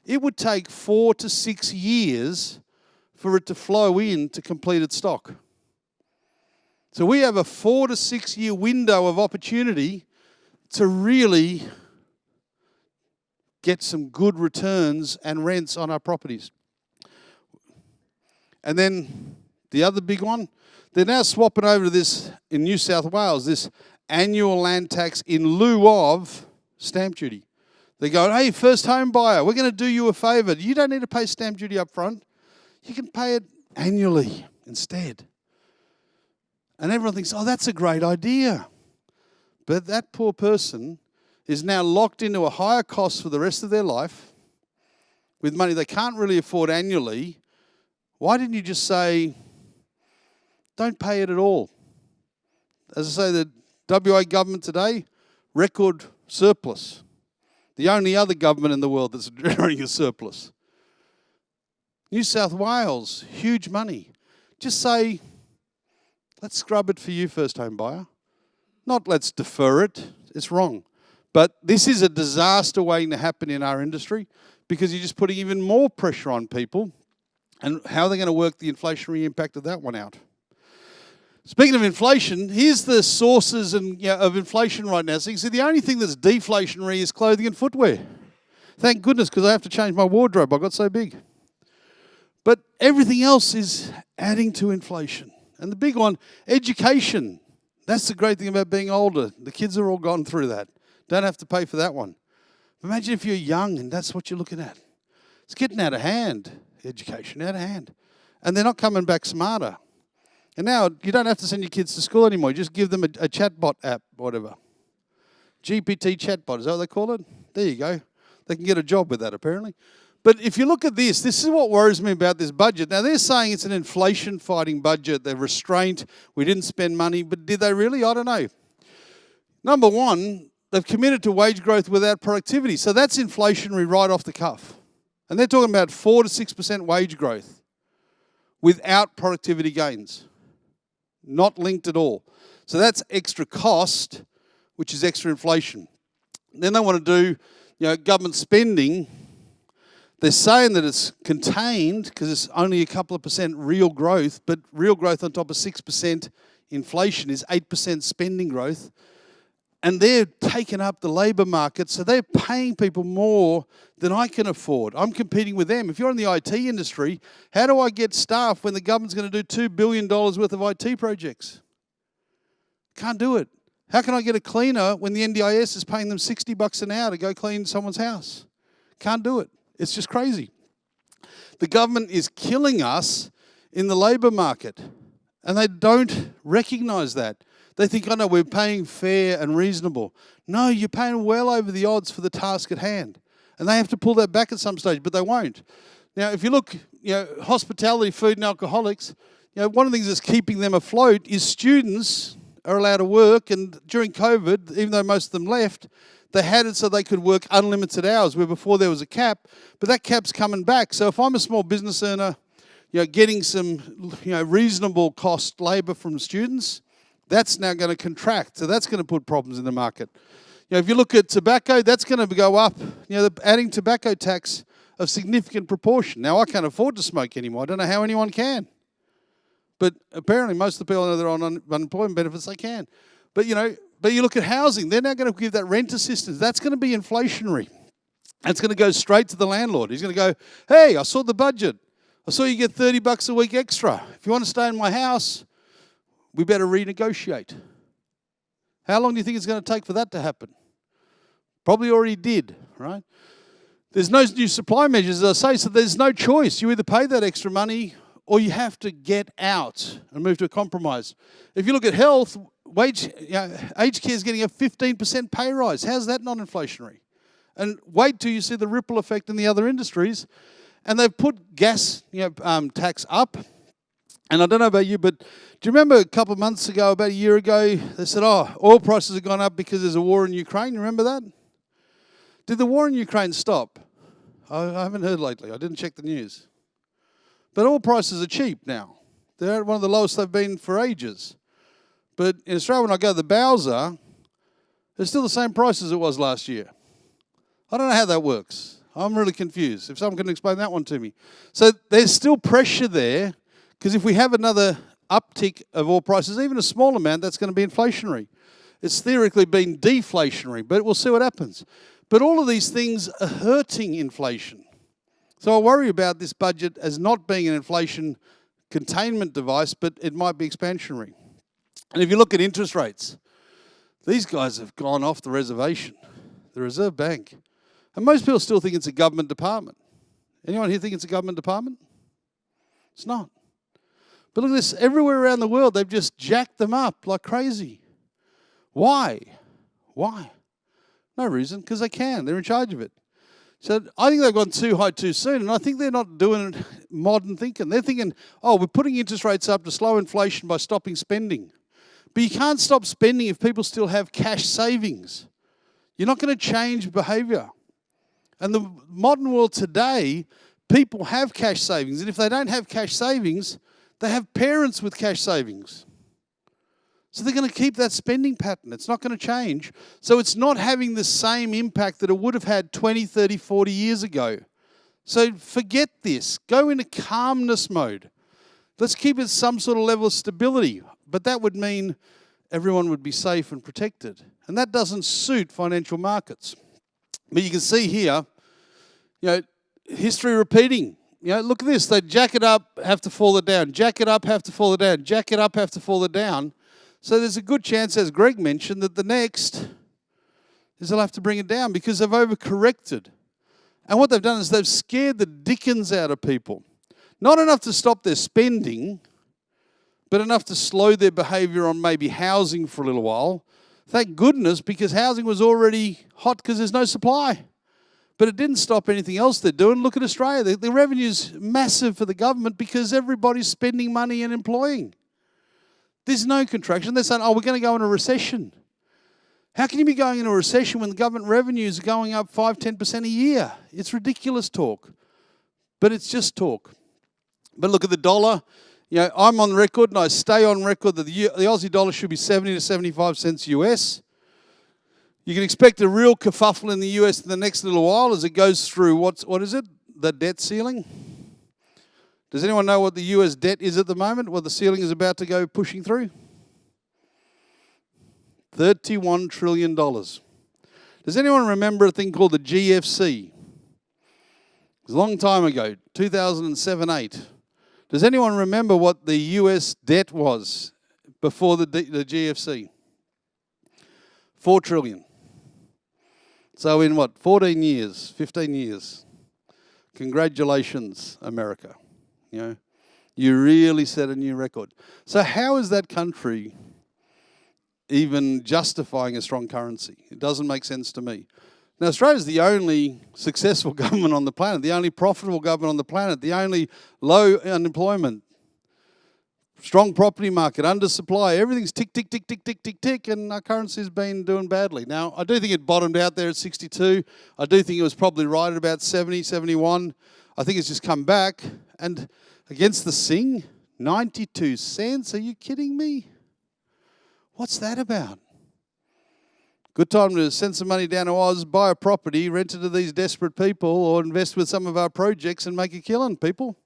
It would take 4 to 6 years for it to flow in to completed stock. So we have a 4 to 6 year window of opportunity to really get some good returns and rents on our properties. And then the other big one, they're now swapping over to this in New South Wales, this annual land tax in lieu of stamp duty. They're going, hey, first home buyer, we're going to do you a favour. You don't need to pay stamp duty up front. You can pay it annually instead. And everyone thinks, oh, that's a great idea. But that poor person is now locked into a higher cost for the rest of their life with money they can't really afford annually. Why didn't you just say, don't pay it at all? As I say, the WA government today, record surplus. The only other government in the world that's generating a surplus. New South Wales, huge money. Just say, let's scrub it for you, first home buyer. Not let's defer it. It's wrong. But this is a disaster waiting to happen in our industry because you're just putting even more pressure on people. And how are they going to work the inflationary impact of that one out? Speaking of inflation, here's the sources of inflation right now. So you can see the only thing that's deflationary is clothing and footwear. Thank goodness, because I have to change my wardrobe. I got so big. But everything else is adding to inflation. And the big one, education. That's the great thing about being older. The kids are all gone through that. Don't have to pay for that one. Imagine if you're young and that's what you're looking at. It's getting out of hand, education, out of hand. And they're not coming back smarter. And now you don't have to send your kids to school anymore. You just give them a chatbot app, whatever. GPT chatbot, is that what they call it? There you go. They can get a job with that, apparently. But if you look at this is what worries me about this budget. Now, they're saying it's an inflation-fighting budget. They're restrained. We didn't spend money. But did they really? I don't know. Number one, they've committed to wage growth without productivity. So that's inflationary right off the cuff. And they're talking about 4 to 6% wage growth without productivity gains. Not linked at all. So that's extra cost, which is extra inflation. Then they want to do, government spending. They're saying that it's contained because it's only a couple of percent real growth, but real growth on top of 6% inflation is 8% spending growth. And they're taking up the labour market, so they're paying people more than I can afford. I'm competing with them. If you're in the IT industry, how do I get staff when the government's going to do $2 billion worth of IT projects? Can't do it. How can I get a cleaner when the NDIS is paying them $60 an hour to go clean someone's house? Can't do it. It's just crazy. The government is killing us in the labour market, and they don't recognise that. They think, oh no, we're paying fair and reasonable. No, you're paying well over the odds for the task at hand. And they have to pull that back at some stage, but they won't. Now, if you look, hospitality, food and alcoholics, one of the things that's keeping them afloat is students are allowed to work, and during COVID, even though most of them left, they had it so they could work unlimited hours, where before there was a cap, but that cap's coming back. So if I'm a small business owner, getting some, reasonable cost labour from students, that's now going to contract. So that's going to put problems in the market. If you look at tobacco, that's going to go up. They're adding tobacco tax of significant proportion. Now, I can't afford to smoke anymore. I don't know how anyone can. But apparently most of the people I know that are on unemployment benefits, they can. But, but you look at housing, they're now going to give that rent assistance. That's going to be inflationary. That's going to go straight to the landlord. He's going to go, hey, I saw the budget. I saw you get $30 a week extra. If you want to stay in my house, we better renegotiate. How long do you think it's going to take for that to happen? Probably already did, right? There's no new supply measures, as I say, so there's no choice. You either pay that extra money or you have to get out and move to a compromise. If you look at health, aged care is getting a 15% pay rise. How's that not inflationary? And wait till you see the ripple effect in the other industries. And they've put gas tax up. And I don't know about you, but do you remember a couple of months ago, about a year ago, they said, oil prices have gone up because there's a war in Ukraine. You remember that? Did the war in Ukraine stop? I haven't heard lately. I didn't check the news. But oil prices are cheap now. They're at one of the lowest they've been for ages. But in Australia, when I go to the Bowser, it's still the same price as it was last year. I don't know how that works. I'm really confused. If someone can explain that one to me. So there's still pressure there, because if we have another uptick of oil prices, even a small amount, that's going to be inflationary. It's theoretically been deflationary, but we'll see what happens. But all of these things are hurting inflation. So I worry about this budget as not being an inflation containment device, but it might be expansionary. And if you look at interest rates, these guys have gone off the reservation, the Reserve Bank. And most people still think it's a government department. Anyone here think it's a government department? It's not. But look at this, everywhere around the world, they've just jacked them up like crazy. Why? Why? No reason, because they can. They're in charge of it. So I think they've gone too high too soon, and I think they're not doing modern thinking. They're thinking, we're putting interest rates up to slow inflation by stopping spending. But you can't stop spending if people still have cash savings. You're not going to change behaviour. And the modern world today, people have cash savings, and if they don't have cash savings, they have parents with cash savings. So they're going to keep that spending pattern. It's not going to change. So it's not having the same impact that it would have had 20, 30, 40 years ago. So forget this. Go into calmness mode. Let's keep it some sort of level of stability. But that would mean everyone would be safe and protected. And that doesn't suit financial markets. But you can see here, history repeating. Look at this. They jack it up, have to fall it down. Jack it up, have to fall it down. Jack it up, have to fall it down. So there's a good chance, as Greg mentioned, that the next is they'll have to bring it down because they've overcorrected. And what they've done is they've scared the dickens out of people. Not enough to stop their spending, but enough to slow their behaviour on maybe housing for a little while. Thank goodness, because housing was already hot because there's no supply. But it didn't stop anything else they're doing. Look at Australia. The revenue's massive for the government because everybody's spending money and employing. There's no contraction. They're saying, oh, we're going to go into a recession. How can you be going into a recession when the government revenues are going up 5-10% a year? It's ridiculous talk. But it's just talk. But look at the dollar. You know, I'm on record and I stay on record that the Aussie dollar should be 70 to 75 cents US. You can expect a real kerfuffle in the US in the next little while as it goes through, what is it? The debt ceiling? Does anyone know what the US debt is at the moment? What the ceiling is about to go pushing through? $31 trillion. Does anyone remember a thing called the GFC? It was a long time ago, 2007-8. Does anyone remember what the US debt was before the GFC? 4 trillion. So in what, 14 years, 15 years? Congratulations, America. You know, you really set a new record. So how is that country even justifying a strong currency? It doesn't make sense to me. Now, Australia's the only successful government on the planet, the only profitable government on the planet, the only low unemployment, strong property market, undersupply, everything's tick, tick, tick, tick, tick, tick, tick, and our currency's been doing badly. Now, I do think it bottomed out there at 62. I do think it was probably right at about 70, 71. I think it's just come back. And against the Sing, 92 cents? Are you kidding me? What's that about? Good time to send some money down to Oz, buy a property, rent it to these desperate people, or invest with some of our projects and make a killing, people.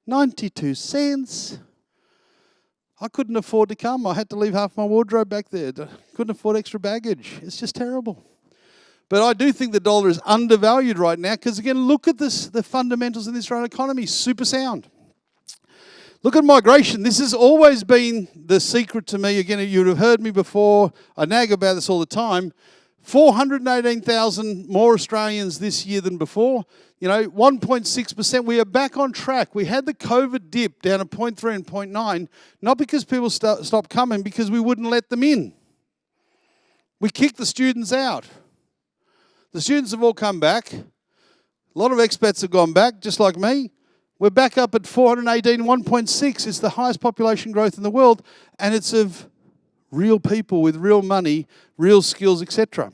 92 cents. I couldn't afford to come. I had to leave half my wardrobe back there. Couldn't afford extra baggage. It's just terrible. But I do think the dollar is undervalued right now because, again, look at this, the fundamentals in the Australian economy, super sound. Look at migration. This has always been the secret to me. Again, you would have heard me before. I nag about this all the time. 418,000 more Australians this year than before. You know, 1.6%. We are back on track. We had the COVID dip down at 0.3 and 0.9, not because people stopped coming, because we wouldn't let them in. We kicked the students out. The students have all come back. A lot of expats have gone back, just like me. We're back up at 418, 1.6. It's the highest population growth in the world, and it's of real people with real money, real skills, etc.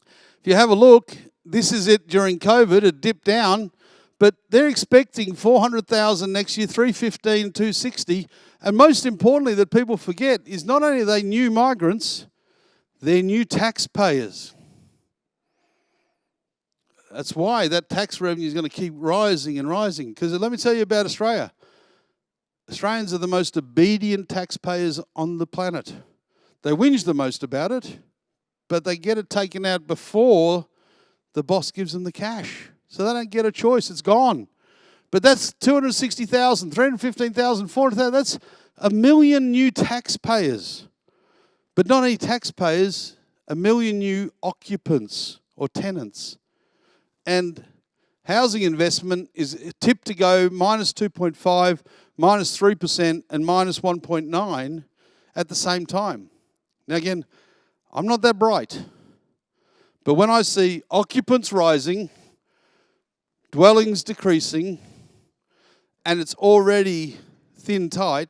If you have a look, this is it during COVID. It dipped down, but they're expecting 400,000 next year, 315, 260. And most importantly, that people forget is not only are they new migrants, they're new taxpayers. That's why that tax revenue is going to keep rising and rising. Because let me tell you about Australia. Australians are the most obedient taxpayers on the planet. They whinge the most about it, but they get it taken out before the boss gives them the cash. So they don't get a choice. It's gone. But that's 260,000, 315,000, 400,000. That's 1 million new taxpayers. But not only taxpayers, 1 million new occupants or tenants. And housing investment is tipped to go minus 2.5, minus 3%, and minus 1.9 at the same time. Now again, I'm not that bright. But when I see occupants rising, dwellings decreasing, and it's already thin tight,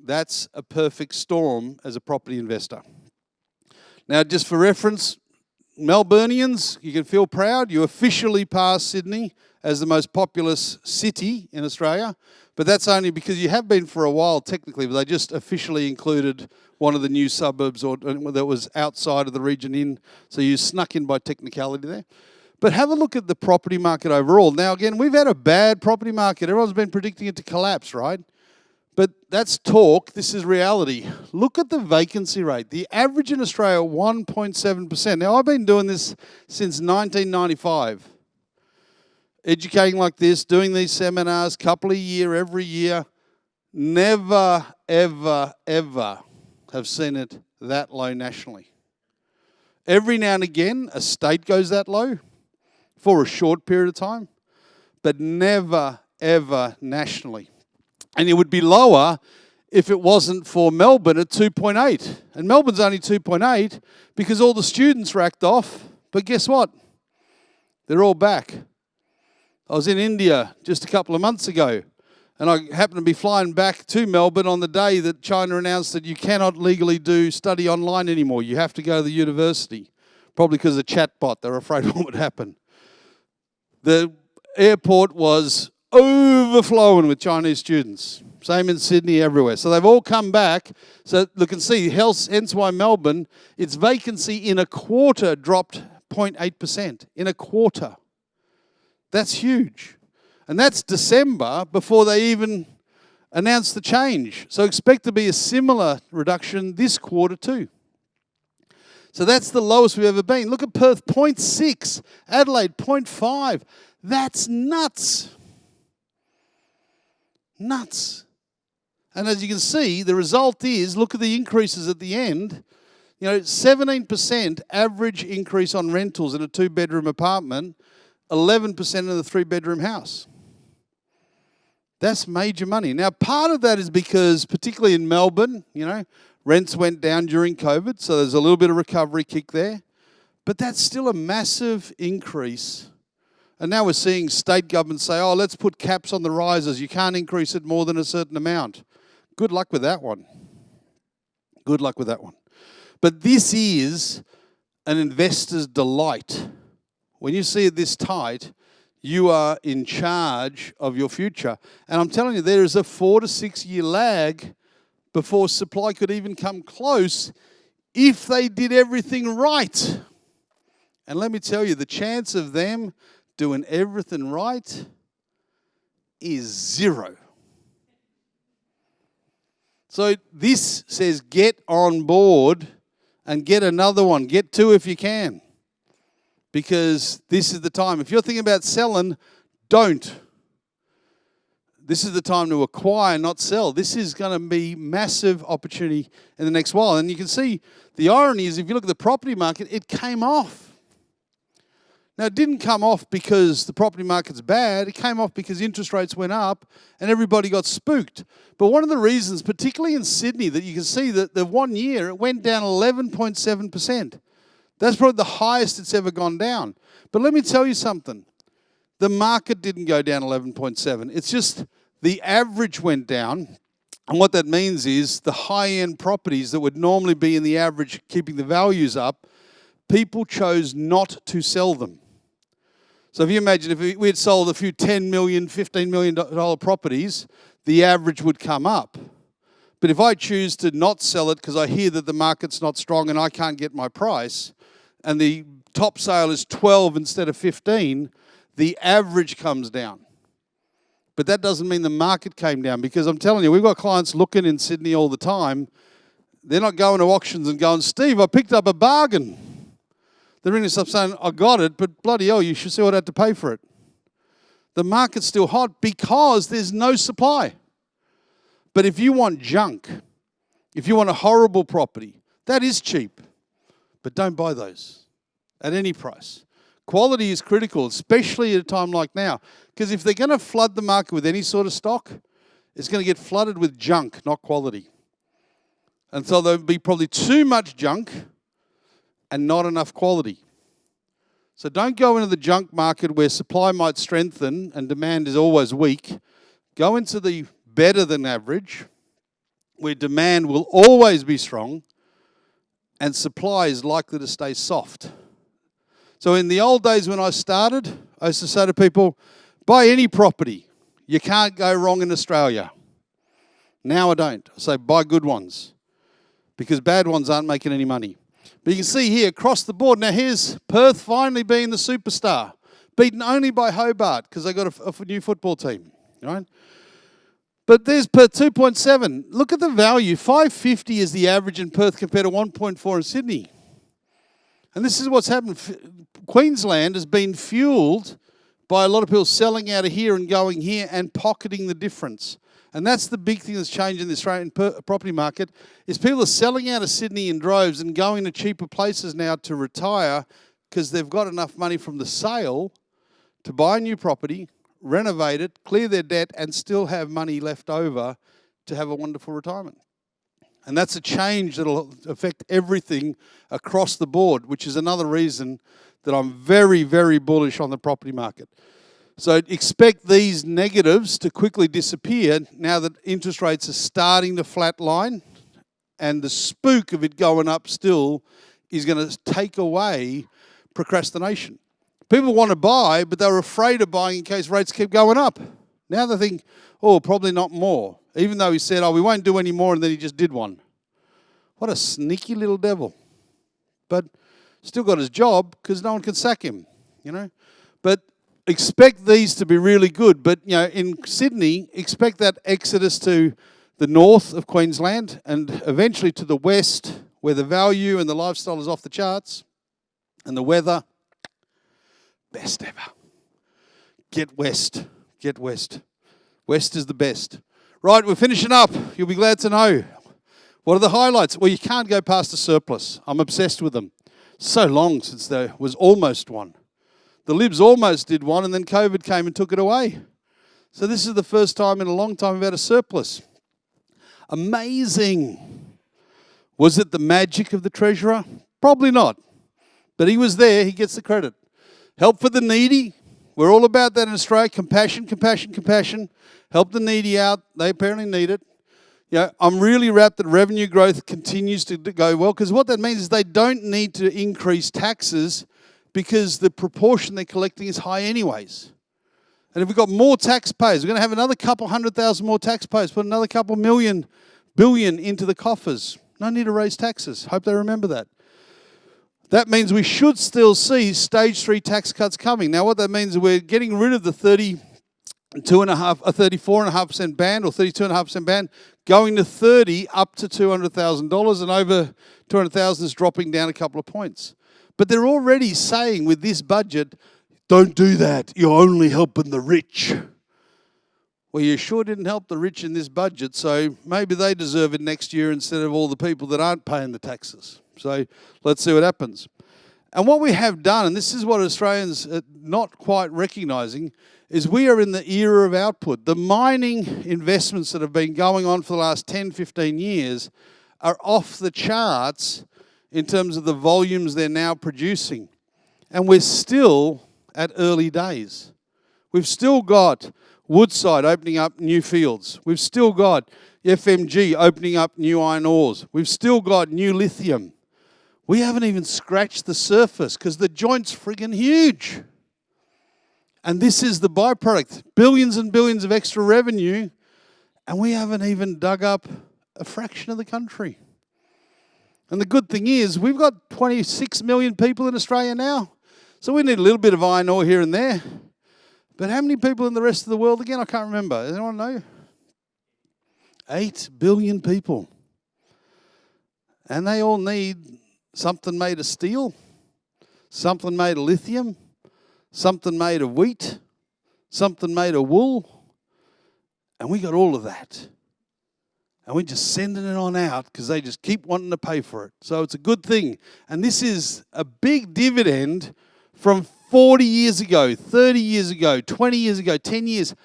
that's a perfect storm as a property investor. Now, just for reference, Melburnians, you can feel proud. You officially passed Sydney as the most populous city in Australia, but that's only because you have been for a while technically, but they just officially included one of the new suburbs or that was outside of the region in, so you snuck in by technicality there. But have a look at the property market overall. Now, again, we've had a bad property market. Everyone's been predicting it to collapse, right? But that's talk. This is reality. Look at the vacancy rate. The average in Australia, 1.7%. Now, I've been doing this since 1995. Educating like this, doing these seminars, couple a year, every year. Never, ever, ever have seen it that low nationally. Every now and again, a state goes that low for a short period of time, but never, ever nationally. And it would be lower if it wasn't for Melbourne at 2.8. And Melbourne's only 2.8 because all the students racked off. But guess what? They're all back. I was in India just a couple of months ago, and I happened to be flying back to Melbourne on the day that China announced that you cannot legally do study online anymore. You have to go to the university, probably because of the chatbot. They're afraid what would happen. The airport was overflowing with Chinese students. Same in Sydney, everywhere. So they've all come back. So look and see, hence why Melbourne, its vacancy in a quarter dropped 0.8%. In a quarter. That's huge. And that's December before they even announced the change. So expect to be a similar reduction this quarter too. So that's the lowest we've ever been. Look at Perth, 0.6. Adelaide, 0.5. That's nuts. Nuts. And as you can see, the result is, look at the increases at the end. 17% average increase on rentals in a 2-bedroom apartment, 11% in a 3-bedroom house. That's major money. Now, part of that is because, particularly in Melbourne, rents went down during COVID, so there's a little bit of recovery kick there. But that's still a massive increase. And now we're seeing state governments say, oh, let's put caps on the rises. You can't increase it more than a certain amount. Good luck with that one. Good luck with that one. But this is an investor's delight. When you see it this tight, you are in charge of your future. And I'm telling you, there is a 4 to 6 year lag before supply could even come close if they did everything right. And let me tell you, the chance of them doing everything right is 0. So this says get on board and get another one. Get 2 if you can. Because this is the time. If you're thinking about selling, don't. This is the time to acquire, not sell. This is going to be massive opportunity in the next while. And you can see the irony is if you look at the property market, it came off. Now, it didn't come off because the property market's bad. It came off because interest rates went up and everybody got spooked. But one of the reasons, particularly in Sydney, that you can see that the 1 year, it went down 11.7%. That's probably the highest it's ever gone down. But let me tell you something. The market didn't go down 11.7. It's just the average went down. And what that means is the high-end properties that would normally be in the average, keeping the values up, people chose not to sell them. So if you imagine if we had sold a few $10 million, $15 million properties, the average would come up. But if I choose to not sell it because I hear that the market's not strong and I can't get my price, and the top sale is 12 instead of 15, the average comes down. But that doesn't mean the market came down, because I'm telling you, we've got clients looking in Sydney all the time. They're not going to auctions and going, Steve, I picked up a bargain. They're ringing us up saying, I got it, but bloody hell, you should see what I had to pay for it. The market's still hot because there's no supply. But if you want junk, if you want a horrible property, that is cheap. But don't buy those at any price. Quality is critical, especially at a time like now. Because if they're going to flood the market with any sort of stock, it's going to get flooded with junk, not quality. And so there'll be probably too much junk and not enough quality. So don't go into the junk market where supply might strengthen and demand is always weak. Go into the better than average, where demand will always be strong and supply is likely to stay soft. So in the old days when I started, I used to say to people, buy any property. You can't go wrong in Australia. Now I don't. I say buy good ones, because bad ones aren't making any money. But you can see here across the board. Now here's Perth finally being the superstar, beaten only by Hobart because they got a new football team, right? But there's Perth 2.7. Look at the value. 550 is the average in Perth compared to 1.4 in Sydney. And this is what's happened. Queensland has been fueled by a lot of people selling out of here and going here and pocketing the difference. And that's the big thing that's changed in the Australian property market, is people are selling out of Sydney in droves and going to cheaper places now to retire because they've got enough money from the sale to buy a new property, renovate it, clear their debt, and still have money left over to have a wonderful retirement. And that's a change that will affect everything across the board, which is another reason that I'm very, very bullish on the property market. So expect these negatives to quickly disappear now that interest rates are starting to flatline, and the spook of it going up still is going to take away procrastination. People want to buy, but they're afraid of buying in case rates keep going up. Now they think, oh, probably not more. Even though he said, oh, we won't do any more, and then he just did one. What a sneaky little devil. But still got his job because no one can sack him, you know. But expect these to be really good. But, you know, in Sydney, expect that exodus to the north of Queensland and eventually to the west, where the value and the lifestyle is off the charts, and the weather, best ever. Get west. Get west. West is the best. Right, we're finishing up. You'll be glad to know. What are the highlights? Well, you can't go past a surplus. I'm obsessed with them. So long since there was almost one. The Libs almost did one, and then COVID came and took it away. So this is the first time in a long time we've had a surplus. Amazing. Was it the magic of the Treasurer? Probably not. But he was there. He gets the credit. Help for the needy. We're all about that in Australia. Compassion, compassion, compassion. Help the needy out. They apparently need it. Yeah, I'm really wrapped that revenue growth continues to go well, because what that means is they don't need to increase taxes because the proportion they're collecting is high anyways. And if we've got more taxpayers, we're going to have another couple 100,000 more taxpayers, put another couple billion into the coffers. No need to raise taxes. Hope they remember that. That means we should still see stage 3 tax cuts coming. Now, what that means is we're getting rid of the 34.5% band or 32.5% band, going to 30 up to $200,000, and over 200,000 is dropping down a couple of points. But they're already saying with this budget, don't do that. You're only helping the rich. Well, you sure didn't help the rich in this budget, so maybe they deserve it next year instead of all the people that aren't paying the taxes. So let's see what happens. And what we have done, and this is what Australians are not quite recognising, is we are in the era of output. The mining investments that have been going on for the last 10, 15 years are off the charts in terms of the volumes they're now producing. And we're still at early days. We've still got Woodside opening up new fields. We've still got FMG opening up new iron ores. We've still got new lithium. We haven't even scratched the surface because the joint's friggin' huge. And this is the byproduct. Billions and billions of extra revenue, and we haven't even dug up a fraction of the country. And the good thing is, we've got 26 million people in Australia now. So we need a little bit of iron ore here and there. But how many people in the rest of the world again? I can't remember. Does anyone know? 8 billion people. And they all need something made of steel, something made of lithium, something made of wheat, something made of wool. And we got all of that. And we're just sending it on out because they just keep wanting to pay for it. So it's a good thing. And this is a big dividend from 40 years ago, 30 years ago, 20 years ago, 10 years,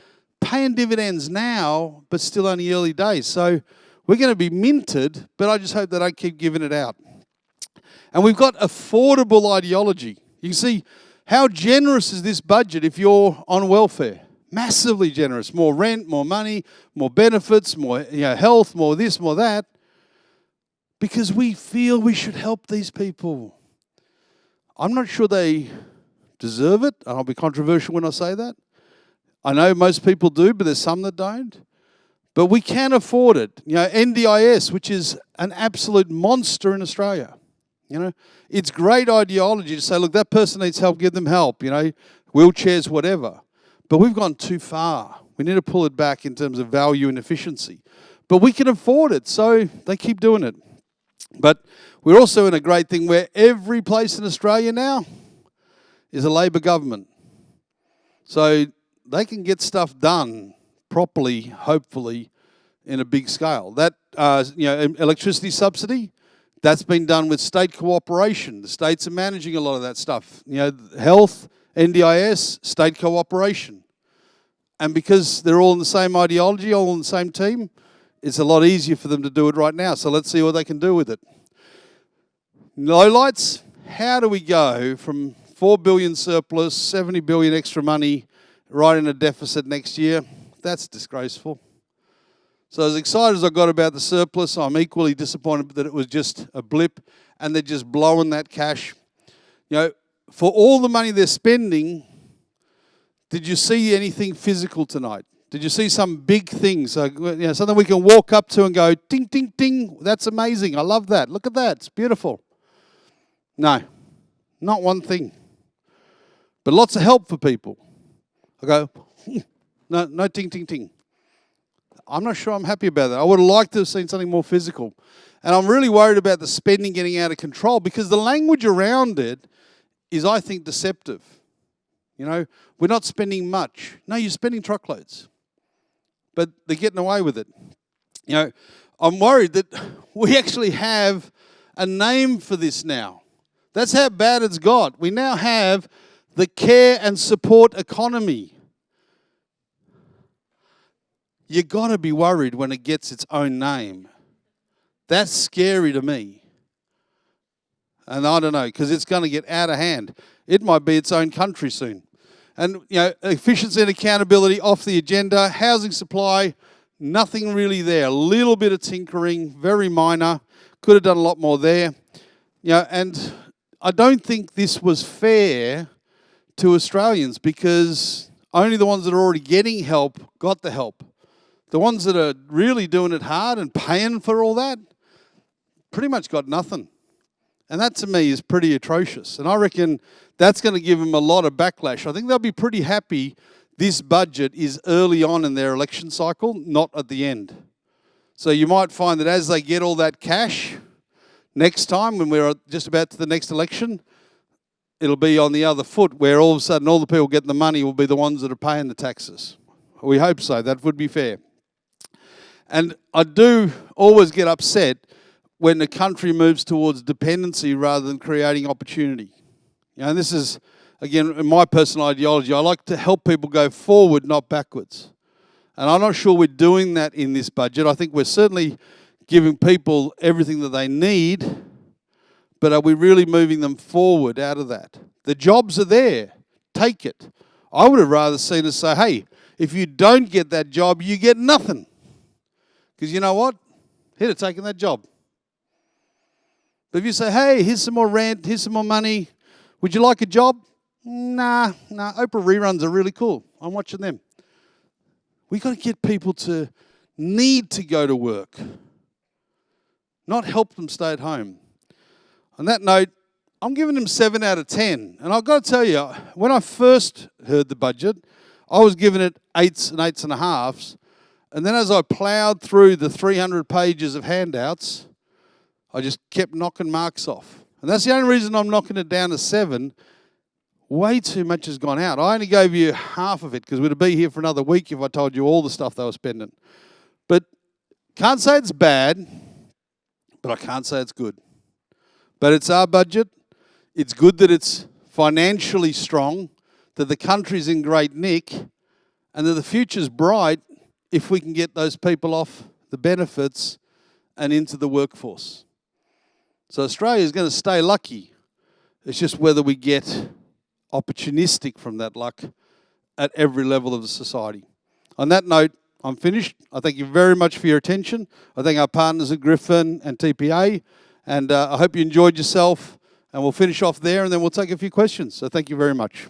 paying dividends now, but still only early days. So we're going to be minted, but I just hope they don't keep giving it out. And we've got affordable ideology. You can see how generous is this budget if you're on welfare. Massively generous. More rent, more money, more benefits, more health, more this, more that. Because we feel we should help these people. I'm not sure they deserve it. I'll be controversial when I say that. I know most people do, but there's some that don't. But we can afford it. NDIS, which is an absolute monster in Australia. It's great ideology to say, look, that person needs help, give them help, wheelchairs, whatever. But we've gone too far. We need to pull it back in terms of value and efficiency. But we can afford it, so they keep doing it. But we're also in a great thing where every place in Australia now is a Labor government. So they can get stuff done properly, hopefully, in a big scale. That, electricity subsidy, that's been done with state cooperation. The states are managing a lot of that stuff. Health, NDIS, state cooperation. And because they're all in the same ideology, all on the same team, it's a lot easier for them to do it right now. So let's see what they can do with it. Lowlights, how do we go from 4 billion surplus, 70 billion extra money, right in a deficit next year? That's disgraceful. So as excited as I got about the surplus, I'm equally disappointed that it was just a blip and they're just blowing that cash. For all the money they're spending, did you see anything physical tonight? Did you see some big things? Something we can walk up to and go, ding, ding, ding, that's amazing. I love that. Look at that. It's beautiful. No, not one thing. But lots of help for people. I go, no ting, ting, ting. I'm not sure I'm happy about that. I would have liked to have seen something more physical. And I'm really worried about the spending getting out of control because the language around it is, I think, deceptive. We're not spending much. No, you're spending truckloads. But they're getting away with it. I'm worried that we actually have a name for this now. That's how bad it's got. We now have the care and support economy. You got to be worried when it gets its own name. That's scary to me. And I don't know, because it's going to get out of hand. It might be its own country soon. And, efficiency and accountability off the agenda. Housing supply, nothing really there. A little bit of tinkering, very minor. Could have done a lot more there. And I don't think this was fair to Australians because only the ones that are already getting help got the help. The ones that are really doing it hard and paying for all that pretty much got nothing. And that, to me, is pretty atrocious. And I reckon that's going to give them a lot of backlash. I think they'll be pretty happy this budget is early on in their election cycle, not at the end. So you might find that as they get all that cash, next time when we're just about to the next election, it'll be on the other foot where all of a sudden all the people getting the money will be the ones that are paying the taxes. We hope so. That would be fair. And I do always get upset when the country moves towards dependency rather than creating opportunity. And this is, again, in my personal ideology, I like to help people go forward, not backwards. And I'm not sure we're doing that in this budget. I think we're certainly giving people everything that they need, but are we really moving them forward out of that? The jobs are there. Take it. I would have rather seen us say, hey, if you don't get that job, you get nothing. Because you know what? He'd have taken that job. But if you say, hey, here's some more rent, here's some more money, would you like a job? Nah, Oprah reruns are really cool. I'm watching them. We've got to get people to need to go to work, not help them stay at home. On that note, I'm giving them 7 out of 10. And I've got to tell you, when I first heard the budget, I was giving it 8s and 8.5s. And then as I ploughed through the 300 pages of handouts, I just kept knocking marks off. And that's the only reason I'm knocking it down to 7. Way too much has gone out. I only gave you half of it because we'd be here for another week if I told you all the stuff they were spending. But can't say it's bad, but I can't say it's good. But it's our budget. It's good that it's financially strong, that the country's in great nick, and that the future's bright if we can get those people off the benefits and into the workforce. So Australia's going to stay lucky. It's just whether we get opportunistic from that luck at every level of the society. On that note, I'm finished. I thank you very much for your attention. I thank our partners at Griffin and TPA, and I hope you enjoyed yourself. And we'll finish off there, and then we'll take a few questions. So thank you very much.